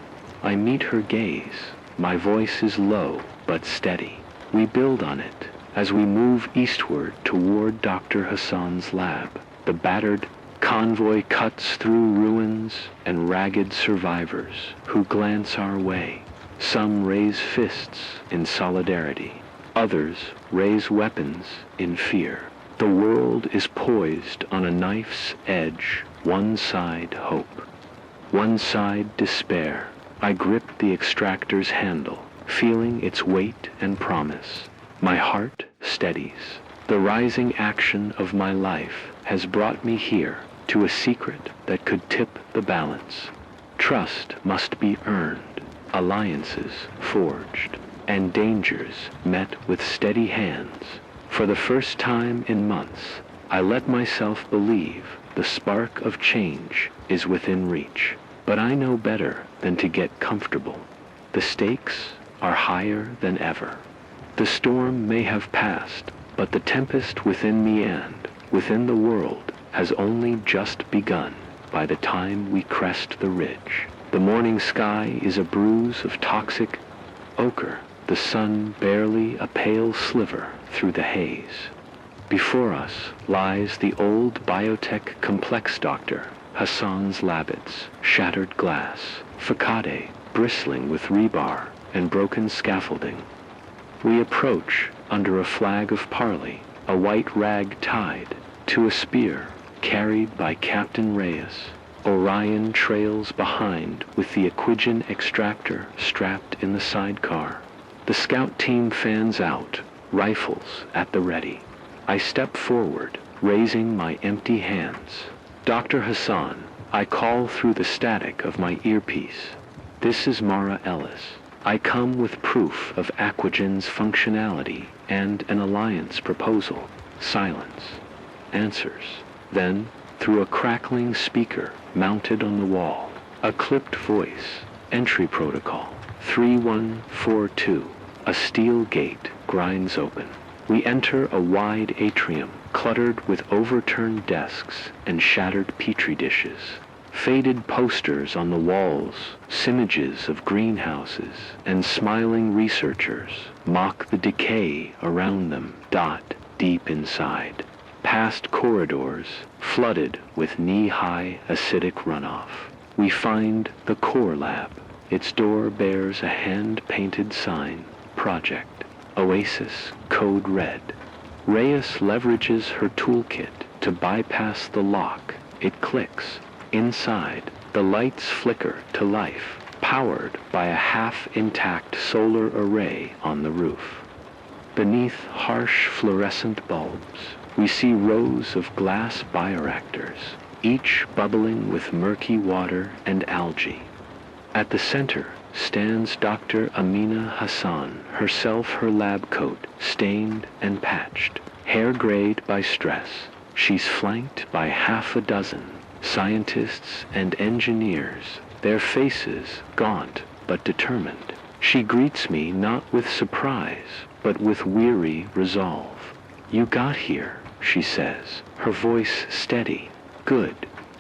I meet her gaze. My voice is low but steady. We build on it as we move eastward toward Dr. Hassan's lab. The battered convoy cuts through ruins and ragged survivors who glance our way. Some raise fists in solidarity. Others raise weapons in fear. The world is poised on a knife's edge, one side hope. One side despair. I grip the extractor's handle, feeling its weight and promise. My heart steadies. The rising action of my life has brought me here to a secret that could tip the balance. Trust must be earned, alliances forged, and dangers met with steady hands. For the first time in months, I let myself believe the spark of change is within reach. But I know better than to get comfortable. The stakes are higher than ever. The storm may have passed, but the tempest within me and within the world has only just begun by the time we crest the ridge. The morning sky is a bruise of toxic ochre, the sun barely a pale sliver through the haze. Before us lies the old biotech complex doctor, Hassan's labbits, shattered glass, facade bristling with rebar and broken scaffolding. We approach under a flag of parley, a white rag tied to a spear carried by Captain Reyes. Orion trails behind with the Equigen extractor strapped in the sidecar. The scout team fans out, rifles at the ready. I step forward, raising my empty hands. Dr. Hassan, I call through the static of my earpiece. This is Mara Ellis. I come with proof of Equigen's functionality and an alliance proposal. Silence. Answers. Then, through a crackling speaker mounted on the wall, a clipped voice. Entry protocol 3142. A steel gate grinds open. We enter a wide atrium cluttered with overturned desks and shattered petri dishes. Faded posters on the walls, simiges of greenhouses, and smiling researchers mock the decay around them, dot deep inside. Past corridors flooded with knee-high acidic runoff. We find the core lab. Its door bears a hand-painted sign, Project Oasis Code Red. Reyes leverages her toolkit to bypass the lock. It clicks. Inside, the lights flicker to life, powered by a half-intact solar array on the roof. Beneath harsh fluorescent bulbs, we see rows of glass bioreactors, each bubbling with murky water and algae. At the center stands Dr. Amina Hassan, herself her lab coat stained and patched, hair grayed by stress. She's flanked by half a dozen scientists and engineers, their faces gaunt but determined. She greets me not with surprise, but with weary resolve. "You got here," she says, her voice steady. "Good.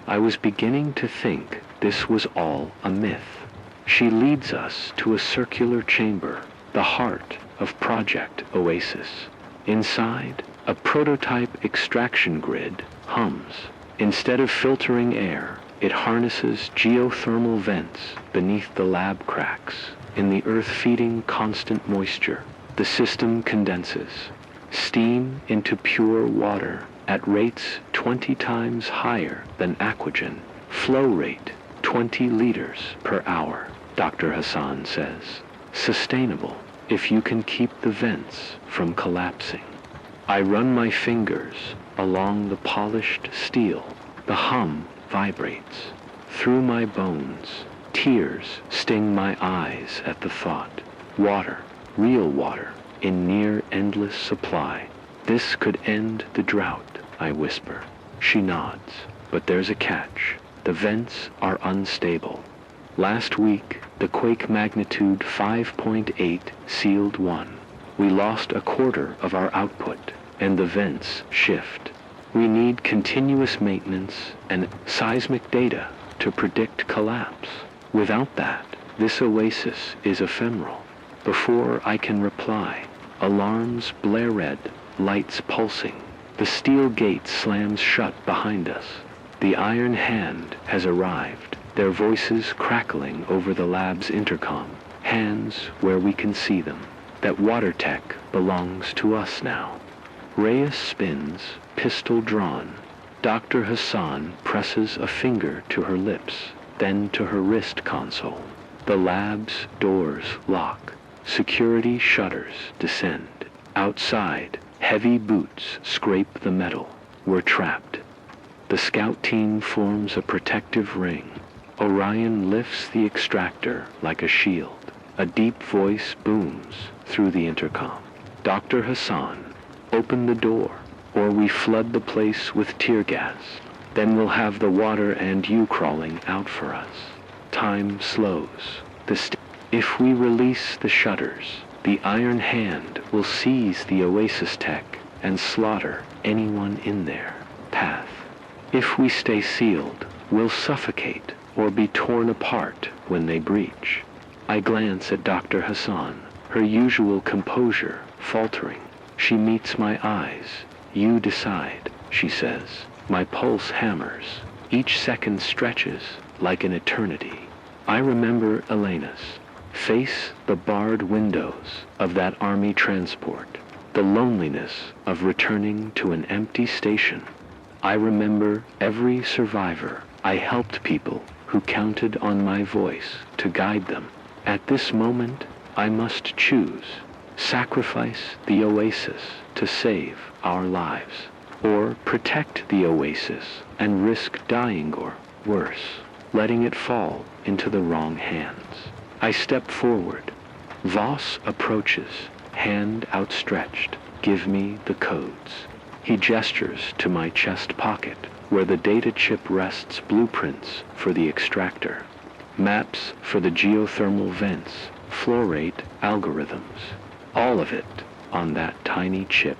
I was beginning to think this was all a myth." She leads us to a circular chamber, the heart of Project Oasis. Inside, a prototype extraction grid hums. Instead of filtering air, it harnesses geothermal vents beneath the lab cracks. In the earth feeding constant moisture, the system condenses. Steam into pure water at rates 20 times higher than Equigen. Flow rate 20 liters per hour, Dr. Hassan says. Sustainable if you can keep the vents from collapsing. I run my fingers along the polished steel. The hum vibrates through my bones. Tears sting my eyes at the thought. Water, real water, in near endless supply. This could end the drought, I whisper. She nods, but there's a catch. The vents are unstable. Last week, the quake magnitude 5.8 sealed one. We lost a quarter of our output, and the vents shift. We need continuous maintenance and seismic data to predict collapse. Without that, this oasis is ephemeral. Before I can reply, alarms blare red, lights pulsing. The steel gate slams shut behind us. The iron hand has arrived, their voices crackling over the lab's intercom. Hands where we can see them. That water tech belongs to us now. Reyes spins, pistol drawn. Dr. Hassan presses a finger to her lips. then to her wrist console. The lab's doors lock. Security shutters descend. Outside, heavy boots scrape the metal. We're trapped. The scout team forms a protective ring. Orion lifts the extractor like a shield. A deep voice booms through the intercom. Dr. Hassan, open the door, or we flood the place with tear gas. Then we'll have the water and you crawling out for us. Time slows. If we release the shutters, the Iron Hand will seize the Oasis tech and slaughter anyone in their path. If we stay sealed, we'll suffocate or be torn apart when they breach. I glance at Dr. Hassan, her usual composure faltering. She meets my eyes. You decide, she says. My pulse hammers. Each second stretches like an eternity. I remember Elena's. Face the barred windows of that army transport. The loneliness of returning to an empty station. I remember every survivor. I helped people who counted on my voice to guide them. At this moment, I must choose. Sacrifice the Oasis to save our lives, or protect the Oasis and risk dying, or worse, letting it fall into the wrong hands. I step forward. Voss approaches, hand outstretched. Give me the codes. He gestures to my chest pocket, where the data chip rests blueprints for the extractor, maps for the geothermal vents, flow rate algorithms. All of it on that tiny chip.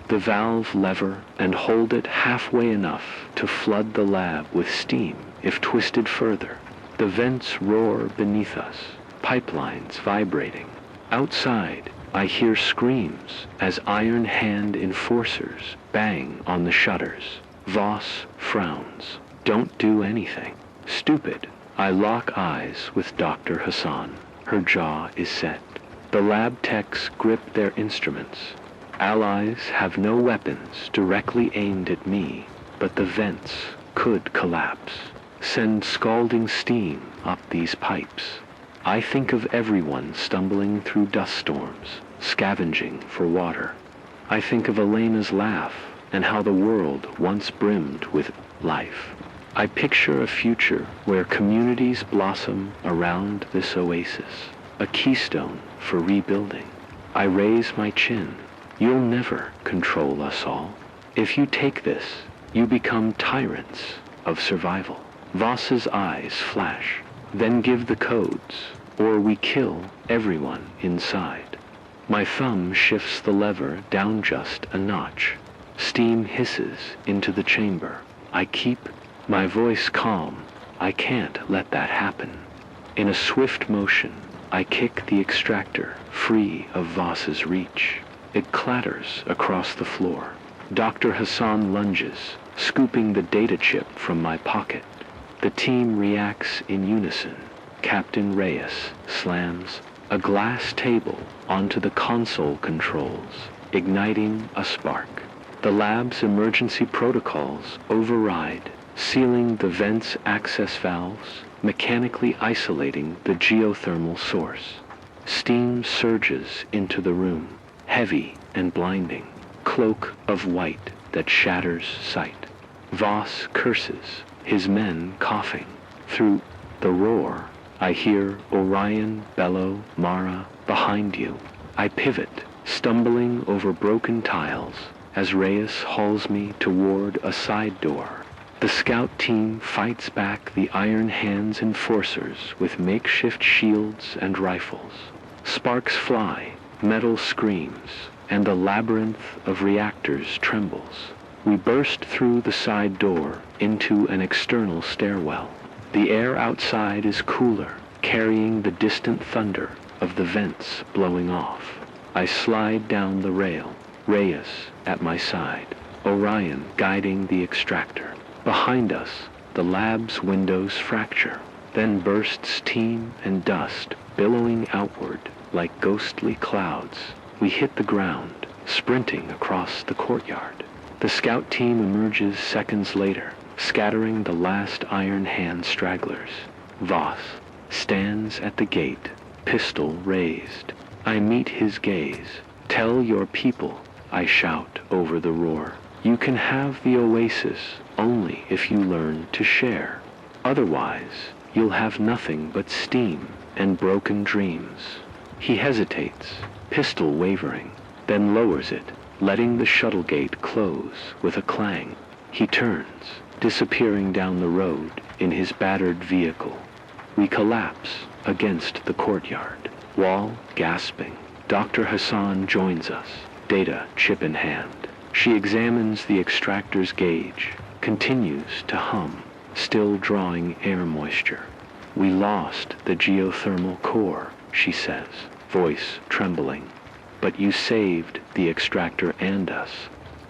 The valve lever and hold it halfway enough to flood the lab with steam if twisted further. The vents roar beneath us, pipelines vibrating. Outside, I hear screams as Iron Hand enforcers bang on the shutters. Voss frowns. Don't do anything. Stupid. I lock eyes with Dr. Hassan. Her jaw is set. The lab techs grip their instruments. Allies have no weapons directly aimed at me, but the vents could collapse. Send scalding steam up these pipes. I think of everyone stumbling through dust storms, scavenging for water. I think of Elena's laugh and how the world once brimmed with life. I picture a future where communities blossom around this oasis, a keystone for rebuilding. I raise my chin. You'll never control us all. If you take this, you become tyrants of survival. Voss's eyes flash. Then give the codes, or we kill everyone inside. My thumb shifts the lever down just a notch. Steam hisses into the chamber. I keep my voice calm. I can't let that happen. In a swift motion, I kick the extractor free of Voss's reach. It clatters across the floor. Dr. Hassan lunges, scooping the data chip from my pocket. The team reacts in unison. Captain Reyes slams a glass table onto the console controls, igniting a spark. The lab's emergency protocols override, sealing the vent's access valves, mechanically isolating the geothermal source. Steam surges into the room, heavy and blinding, cloak of white that shatters sight. Voss curses, his men coughing. Through the roar, I hear Orion bellow, Mara, behind you. I pivot, stumbling over broken tiles, as Reyes hauls me toward a side door. The scout team fights back the Iron Hand's enforcers with makeshift shields and rifles. Sparks fly, metal screams, and the labyrinth of reactors trembles. We burst through the side door into an external stairwell. The air outside is cooler, carrying the distant thunder of the vents blowing off. I slide down the rail, Reyes at my side, Orion guiding the extractor. Behind us, the lab's windows fracture. Then bursts steam and dust, billowing outward like ghostly clouds. We hit the ground, sprinting across the courtyard. The scout team emerges seconds later, scattering the last Iron Hand stragglers. Voss stands at the gate, pistol raised. I meet his gaze. Tell your people, I shout over the roar. You can have the oasis only if you learn to share. Otherwise, you'll have nothing but steam and broken dreams. He hesitates, pistol wavering, then lowers it, letting the shuttle gate close with a clang. He turns, disappearing down the road in his battered vehicle. We collapse against the courtyard. Wall gasping. Dr. Hassan joins us, data chip in hand. She examines the extractor's gauge, continues to hum, still drawing air moisture. We lost the geothermal core, she says, voice trembling. But you saved the extractor and us.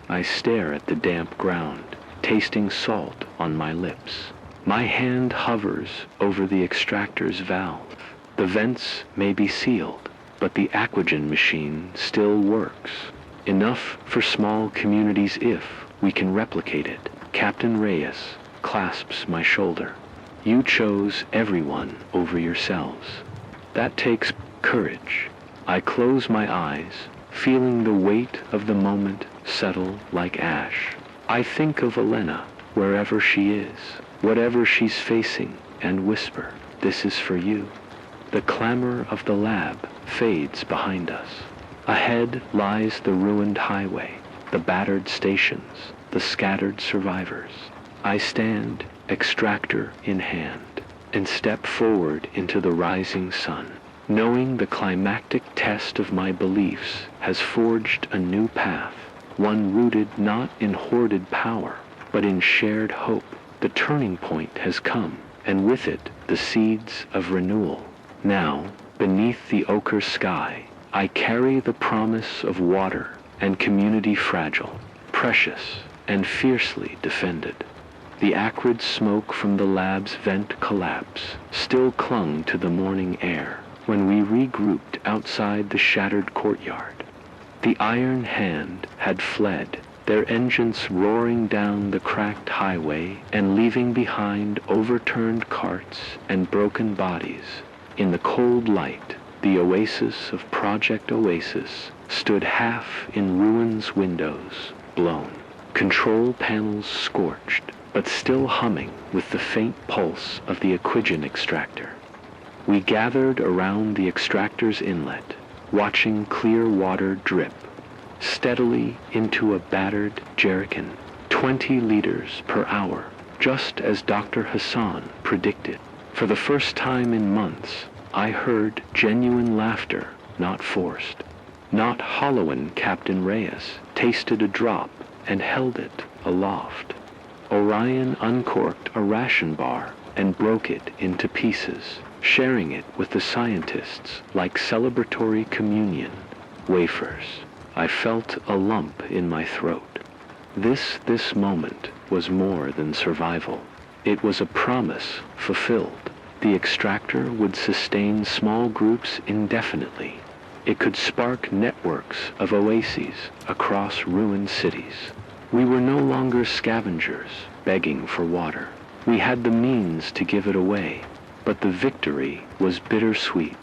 I stare at the damp ground, tasting salt on my lips. My hand hovers over the extractor's valve. The vents may be sealed, but the Aquagen machine still works. Enough for small communities if we can replicate it. Captain Reyes clasps my shoulder. You chose everyone over yourselves. That takes courage. I close my eyes, feeling the weight of the moment settle like ash. I think of Elena, wherever she is, whatever she's facing, and whisper, this is for you. The clamor of the lab fades behind us. Ahead lies the ruined highway, the battered stations, the scattered survivors. I stand, extractor in hand, and step forward into the rising sun, knowing the climactic test of my beliefs has forged a new path, one rooted not in hoarded power, but in shared hope. The turning point has come, and with it the seeds of renewal. Now, beneath the ochre sky, I carry the promise of water and community fragile, precious, and fiercely defended. The acrid smoke from the lab's vent collapse still clung to the morning air when we regrouped outside the shattered courtyard. The Iron Hand had fled, their engines roaring down the cracked highway and leaving behind overturned carts and broken bodies. In the cold light, the oasis of Project Oasis stood half in ruins, windows blown, control panels scorched, but still humming with the faint pulse of the Aquagen extractor. We gathered around the extractor's inlet, watching clear water drip steadily into a battered jerrycan, 20 liters per hour, just as Dr. Hassan predicted. For the first time in months, I heard genuine laughter, not forced. Not hollowing Captain Reyes tasted a drop and held it aloft. Orion uncorked a ration bar and broke it into pieces, sharing it with the scientists like celebratory communion. Wafers. I felt a lump in my throat. This moment was more than survival. It was a promise fulfilled. The extractor would sustain small groups indefinitely. It could spark networks of oases across ruined cities. We were no longer scavengers begging for water. We had the means to give it away, but the victory was bittersweet.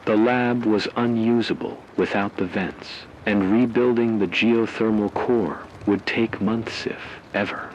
The lab was unusable without the vents, and rebuilding the geothermal core would take months if ever.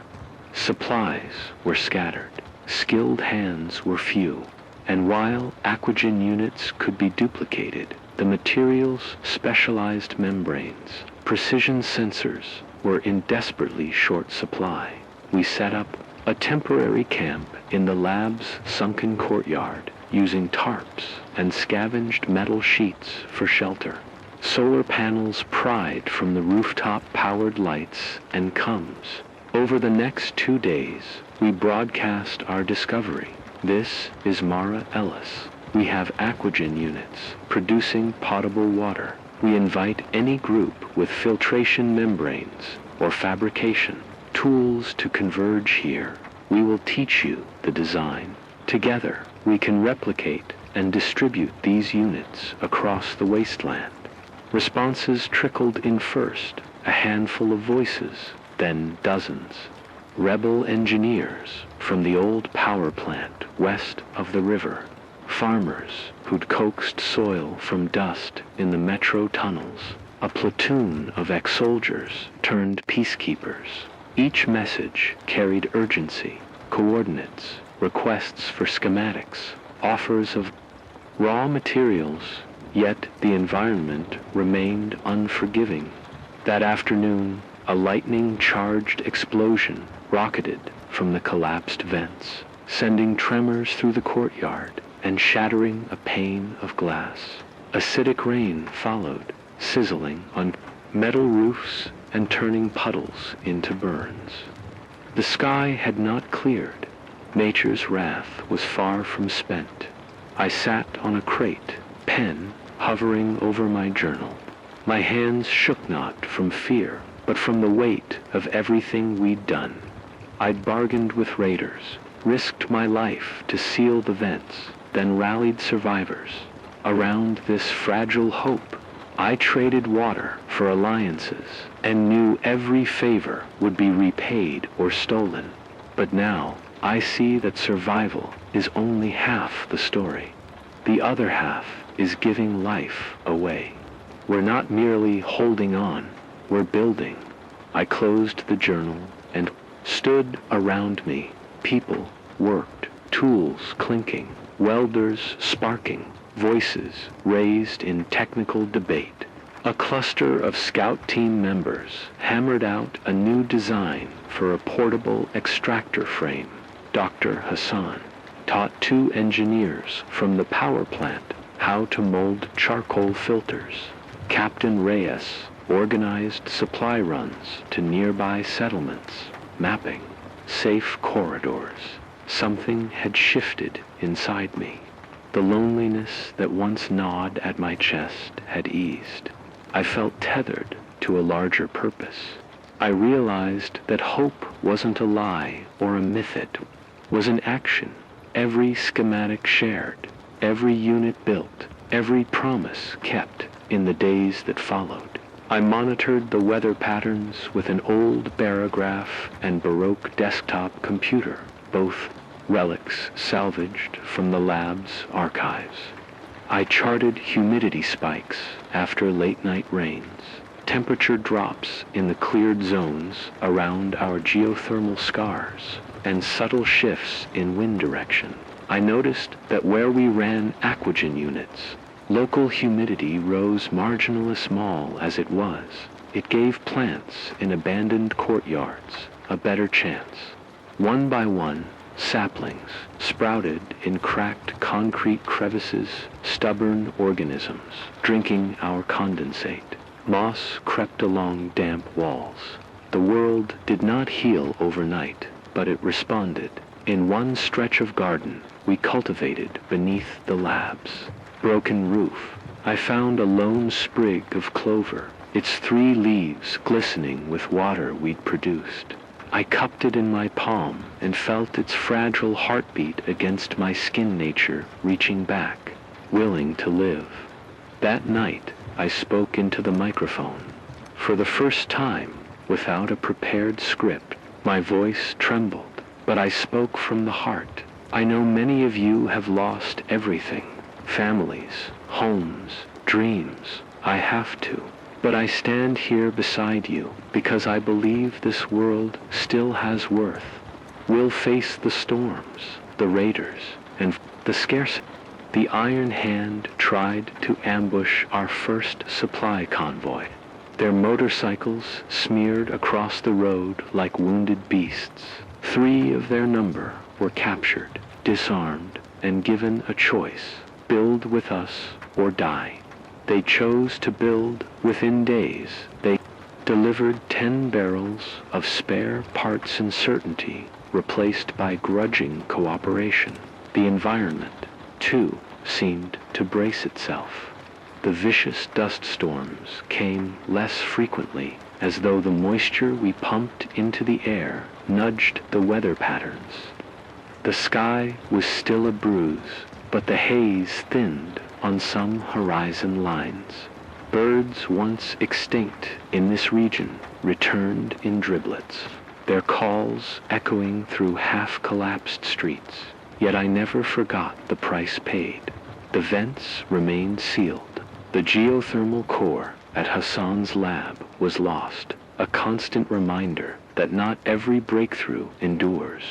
Supplies were scattered. Skilled hands were few. And while Aquagen units could be duplicated, the materials, specialized membranes, precision sensors were in desperately short supply. We set up a temporary camp in the lab's sunken courtyard, using tarps and scavenged metal sheets for shelter. Solar panels pried from the rooftop-powered lights and comes. Over the next 2 days, we broadcast our discovery. This is Mara Ellis. We have Aquagen units producing potable water. We invite any group with filtration membranes or fabrication tools to converge here. We will teach you the design. Together, we can replicate and distribute these units across the wasteland. Responses trickled in first, a handful of voices, then dozens. Rebel engineers from the old power plant west of the river. Farmers who'd coaxed soil from dust in the metro tunnels. A platoon of ex-soldiers turned peacekeepers. Each message carried urgency, coordinates, requests for schematics, offers of raw materials, yet the environment remained unforgiving. That afternoon, a lightning-charged explosion rocketed from the collapsed vents, sending tremors through the courtyard and shattering a pane of glass. Acidic rain followed, sizzling on metal roofs and turning puddles into burns. The sky had not cleared. Nature's wrath was far from spent. I sat on a crate, pen hovering over my journal. My hands shook not from fear, but from the weight of everything we'd done. I'd bargained with raiders, risked my life to seal the vents, then rallied survivors. Around this fragile hope, I traded water for alliances and knew every favor would be repaid or stolen. But now I see that survival is only half the story. The other half is giving life away. We're not merely holding on, we're building. I closed the journal and stood around me. People worked, tools clinking, welders sparking, voices raised in technical debate. A cluster of scout team members hammered out a new design for a portable extractor frame. Dr. Hassan taught 2 engineers from the power plant how to mold charcoal filters. Captain Reyes organized supply runs to nearby settlements, mapping safe corridors. Something had shifted inside me. The loneliness that once gnawed at my chest had eased. I felt tethered to a larger purpose. I realized that hope wasn't a lie or a myth, it was an action. Every schematic shared, every unit built, every promise kept in the days that followed. I monitored the weather patterns with an old barograph and Baroque desktop computer, both relics salvaged from the lab's archives. I charted humidity spikes after late-night rains, temperature drops in the cleared zones around our geothermal scars, and subtle shifts in wind direction. I noticed that where we ran aquagen units, local humidity rose marginally small as it was. It gave plants in abandoned courtyards a better chance. One by one, saplings sprouted in cracked concrete crevices, stubborn organisms drinking our condensate. Moss crept along damp walls. The world did not heal overnight, but it responded. In one stretch of garden we cultivated beneath the labs. Broken roof. I found a lone sprig of clover, its 3 leaves glistening with water we'd produced. I cupped it in my palm and felt its fragile heartbeat against my skin nature reaching back, willing to live. That night, I spoke into the microphone. For the first time, without a prepared script, my voice trembled, but I spoke from the heart. I know many of you have lost everything, families, homes, dreams. I have to. But I stand here beside you because I believe this world still has worth. We'll face the storms, the raiders, and the scarcity. The Iron Hand tried to ambush our first supply convoy. Their motorcycles smeared across the road like wounded beasts. 3 of their number were captured, disarmed, and given a choice: build with us or die. They chose to build within days. They delivered 10 barrels of spare parts and certainty, replaced by grudging cooperation. The environment, too, seemed to brace itself. The vicious dust storms came less frequently, as though the moisture we pumped into the air nudged the weather patterns. The sky was still a bruise, but the haze thinned on some horizon lines. Birds once extinct in this region returned in driblets, their calls echoing through half-collapsed streets. yet I never forgot the price paid. The vents remained sealed. The geothermal core at Hassan's lab was lost, a constant reminder that not every breakthrough endures.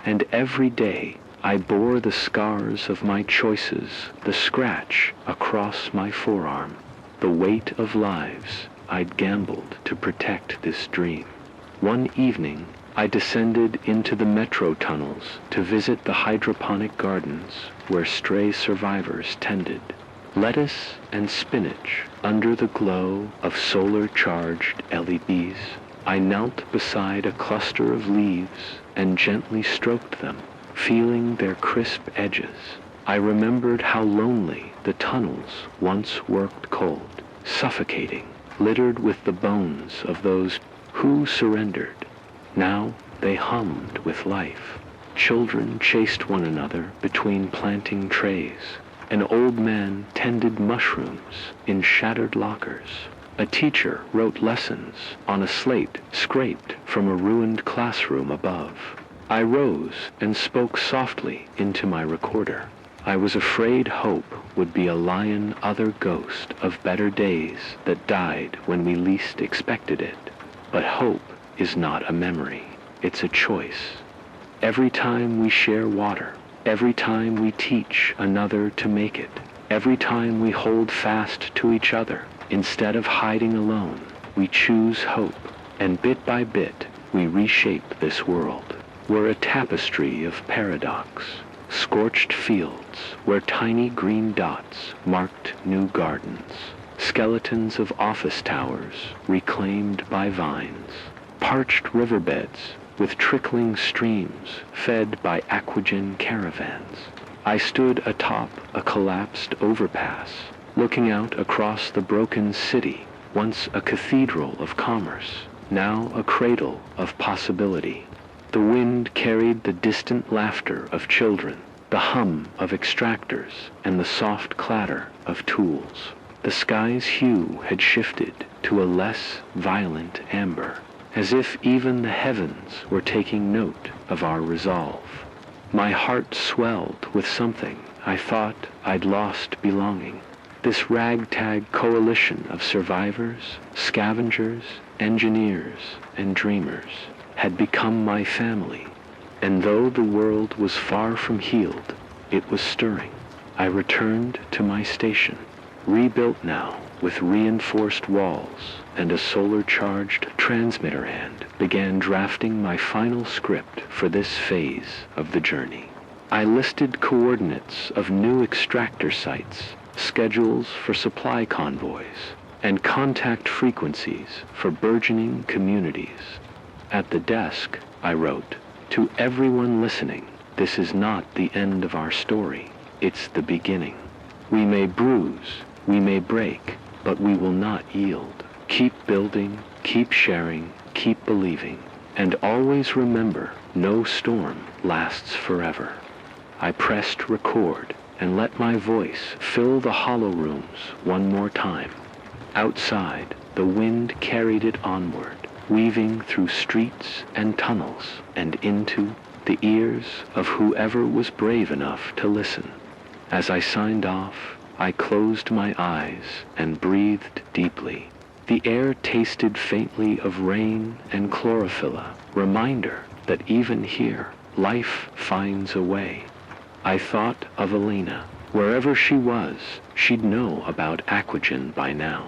And every day I bore the scars of my choices, the scratch across my forearm, the weight of lives I'd gambled to protect this dream. One evening, I descended into the metro tunnels to visit the hydroponic gardens where stray survivors tended. Lettuce and spinach under the glow of solar-charged LEDs. I knelt beside a cluster of leaves and gently stroked them, feeling their crisp edges. I remembered how lonely the tunnels once worked cold, suffocating, littered with the bones of those who surrendered. Now they hummed with life. Children chased one another between planting trays. An old man tended mushrooms in shattered lockers. A teacher wrote lessons on a slate scraped from a ruined classroom above. I rose and spoke softly into my recorder. I was afraid hope would be a lion other ghost of better days that died when we least expected it. But hope is not a memory, it's a choice. Every time we share water, every time we teach another to make it, every time we hold fast to each other, instead of hiding alone, we choose hope, and bit by bit, we reshape this world. We're a tapestry of paradox, scorched fields where tiny green dots marked new gardens, skeletons of office towers reclaimed by vines, parched riverbeds with trickling streams fed by aquagen caravans. I stood atop a collapsed overpass, looking out across the broken city, once a cathedral of commerce, now a cradle of possibility. The wind carried the distant laughter of children, the hum of extractors, and the soft clatter of tools. The sky's hue had shifted to a less violent amber, as if even the heavens were taking note of our resolve. My heart swelled with something I thought I'd lost belonging. This ragtag coalition of survivors, scavengers, engineers, and dreamers had become my family, and though the world was far from healed, it was stirring. I returned to my station, rebuilt now with reinforced walls and a solar-charged transmitter hand, began drafting my final script for this phase of the journey. I listed coordinates of new extractor sites, schedules for supply convoys, and contact frequencies for burgeoning communities. At the desk, I wrote, "To everyone listening, this is not the end of our story. It's the beginning. We may bruise, we may break, but we will not yield. Keep building, keep sharing, keep believing, and always remember, no storm lasts forever." I pressed record and let my voice fill the hollow rooms one more time. Outside, the wind carried it onward, weaving through streets and tunnels and into the ears of whoever was brave enough to listen. As I signed off, I closed my eyes and breathed deeply. The air tasted faintly of rain and chlorophyll, reminder that even here, life finds a way. I thought of Elena. Wherever she was, she'd know about Aquagen by now.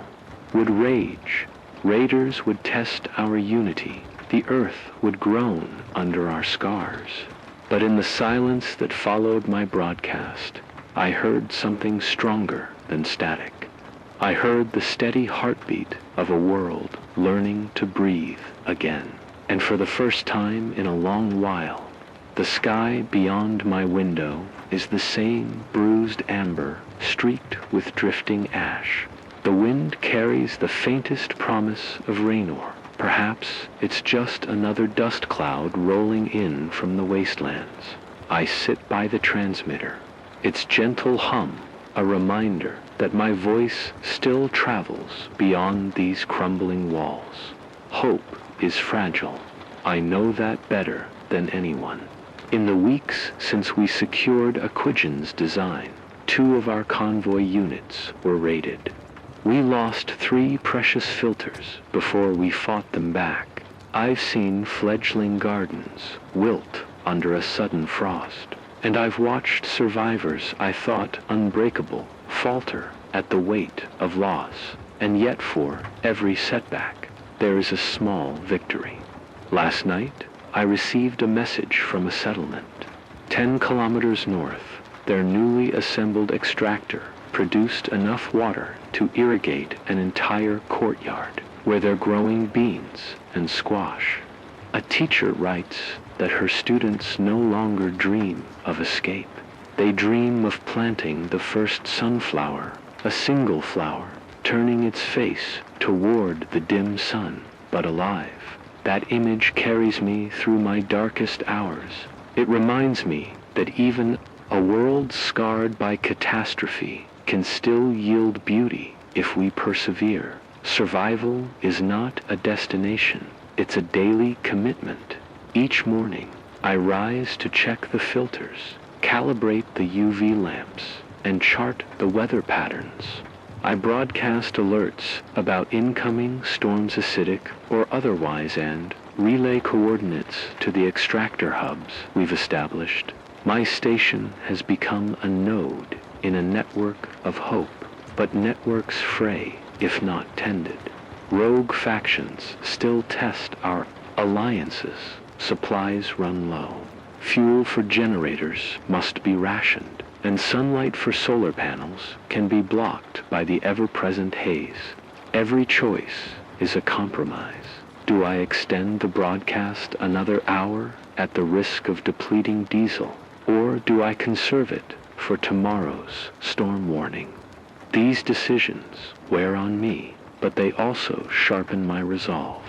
Would rage. Raiders would test our unity. The earth would groan under our scars. But in the silence that followed my broadcast, I heard something stronger than static. I heard the steady heartbeat of a world learning to breathe again. And for the first time in a long while, the sky beyond my window is the same bruised amber streaked with drifting ash. The wind carries the faintest promise of rainor. Perhaps it's just another dust cloud rolling in from the wastelands. I sit by the transmitter, its gentle hum a reminder that my voice still travels beyond these crumbling walls. Hope is fragile. I know that better than anyone. In the weeks since we secured Aquidgen's design, 2 of our convoy units were raided. We lost 3 precious filters before we fought them back. I've seen fledgling gardens wilt under a sudden frost, and I've watched survivors I thought unbreakable falter at the weight of loss, and yet for every setback, there is a small victory. Last night, I received a message from a settlement. 10 kilometers north, their newly assembled extractor produced enough water to irrigate an entire courtyard where they're growing beans and squash. A teacher writes that her students no longer dream of escape. They dream of planting the first sunflower, a single flower, turning its face toward the dim sun, but alive. That image carries me through my darkest hours. It reminds me that even a world scarred by catastrophe can still yield beauty if we persevere. Survival is not a destination, it's a daily commitment. Each morning, I rise to check the filters, calibrate the UV lamps, and chart the weather patterns. I broadcast alerts about incoming storms, acidic or otherwise, and relay coordinates to the extractor hubs we've established. My station has become a node in a network of hope, but networks fray if not tended. Rogue factions still test our alliances. Supplies run low. Fuel for generators must be rationed, and sunlight for solar panels can be blocked by the ever-present haze. Every choice is a compromise. Do I extend the broadcast another hour at the risk of depleting diesel, or do I conserve it for tomorrow's storm warning? These decisions wear on me, but they also sharpen my resolve.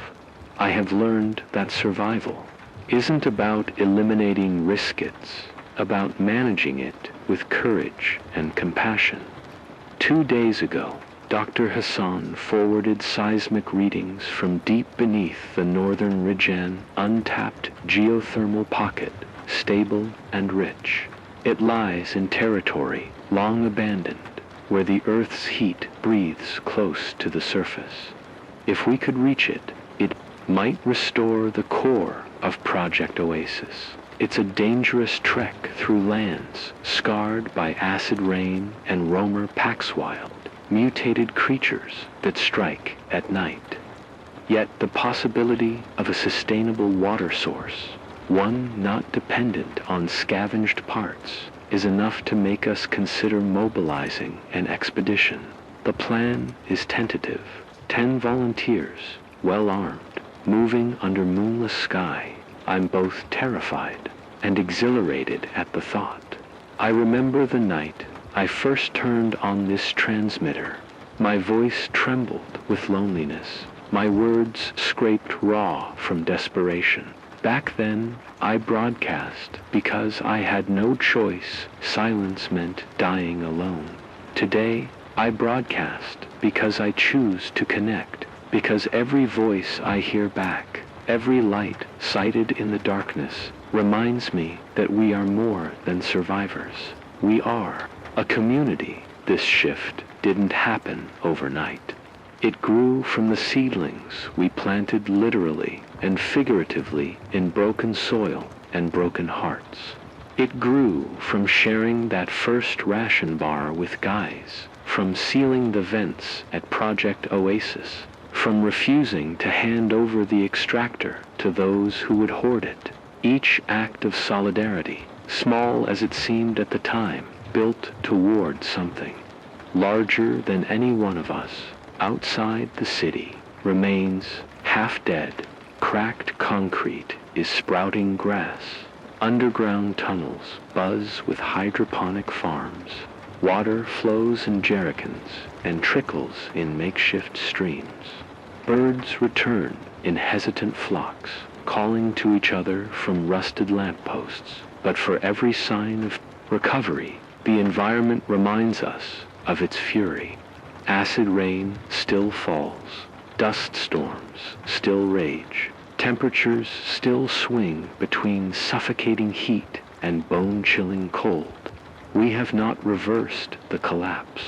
I have learned that survival isn't about eliminating risk, it's about managing it with courage and compassion. 2 days ago, Dr. Hassan forwarded seismic readings from deep beneath the northern Ridgean untapped geothermal pocket, stable and rich. It lies in territory long abandoned, where the Earth's heat breathes close to the surface. If we could reach it, it might restore the core of Project Oasis. It's a dangerous trek through lands scarred by acid rain and Romer Paxwild, mutated creatures that strike at night. Yet the possibility of a sustainable water source, one not dependent on scavenged parts, is enough to make us consider mobilizing an expedition. The plan is tentative. 10 volunteers, well armed, moving under moonless sky. I'm both terrified and exhilarated at the thought. I remember the night I first turned on this transmitter. My voice trembled with loneliness. My words scraped raw from desperation. Back then, I broadcast because I had no choice. Silence meant dying alone. Today, I broadcast because I choose to connect, because every voice I hear back, every light sighted in the darkness, reminds me that we are more than survivors. We are a community. This shift didn't happen overnight. It grew from the seedlings we planted literally and figuratively in broken soil and broken hearts. It grew from sharing that first ration bar with guys, from sealing the vents at Project Oasis, from refusing to hand over the extractor to those who would hoard it. Each act of solidarity, small as it seemed at the time, built toward something larger than any one of us. Outside the city remains half dead. Cracked concrete is sprouting grass. Underground tunnels buzz with hydroponic farms. Water flows in jerrycans and trickles in makeshift streams. Birds return in hesitant flocks, calling to each other from rusted lampposts. But for every sign of recovery, the environment reminds us of its fury. Acid rain still falls. Dust storms still rage. Temperatures still swing between suffocating heat and bone-chilling cold. We have not reversed the collapse.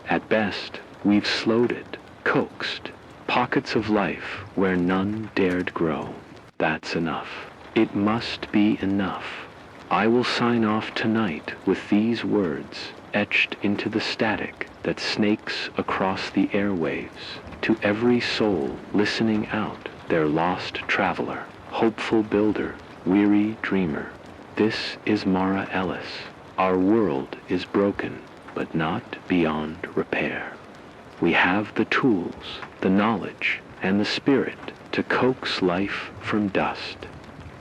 At best, we've slowed it, coaxed. Pockets of life where none dared grow. That's enough. It must be enough. I will sign off tonight with these words etched into the static that snakes across the airwaves. To every soul listening out, their lost traveler, hopeful builder, weary dreamer. This is Mara Ellis. Our world is broken, but not beyond repair. We have the tools, the knowledge, and the spirit to coax life from dust.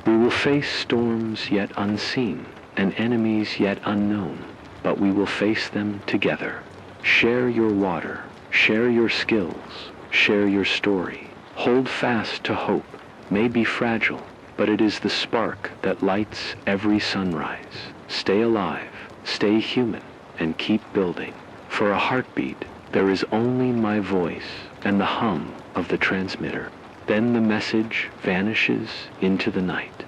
We will face storms yet unseen and enemies yet unknown, but we will face them together. Share your water, share your skills, share your story. Hold fast to hope. May be fragile, but it is the spark that lights every sunrise. Stay alive, stay human, and keep building. For a heartbeat, there is only my voice and the hum of the transmitter. Then the message vanishes into the night,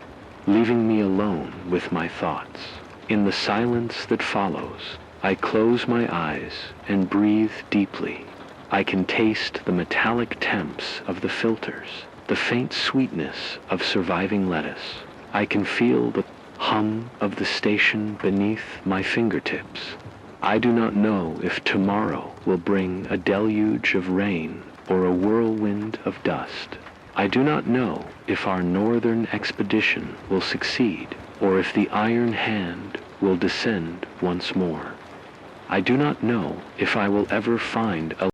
leaving me alone with my thoughts. In the silence that follows, I close my eyes and breathe deeply. I can taste the metallic temps of the filters, the faint sweetness of surviving lettuce. I can feel the hum of the station beneath my fingertips. I do not know if tomorrow will bring a deluge of rain or a whirlwind of dust. I do not know if our northern expedition will succeed or if the iron hand will descend once more. I do not know if I will ever find a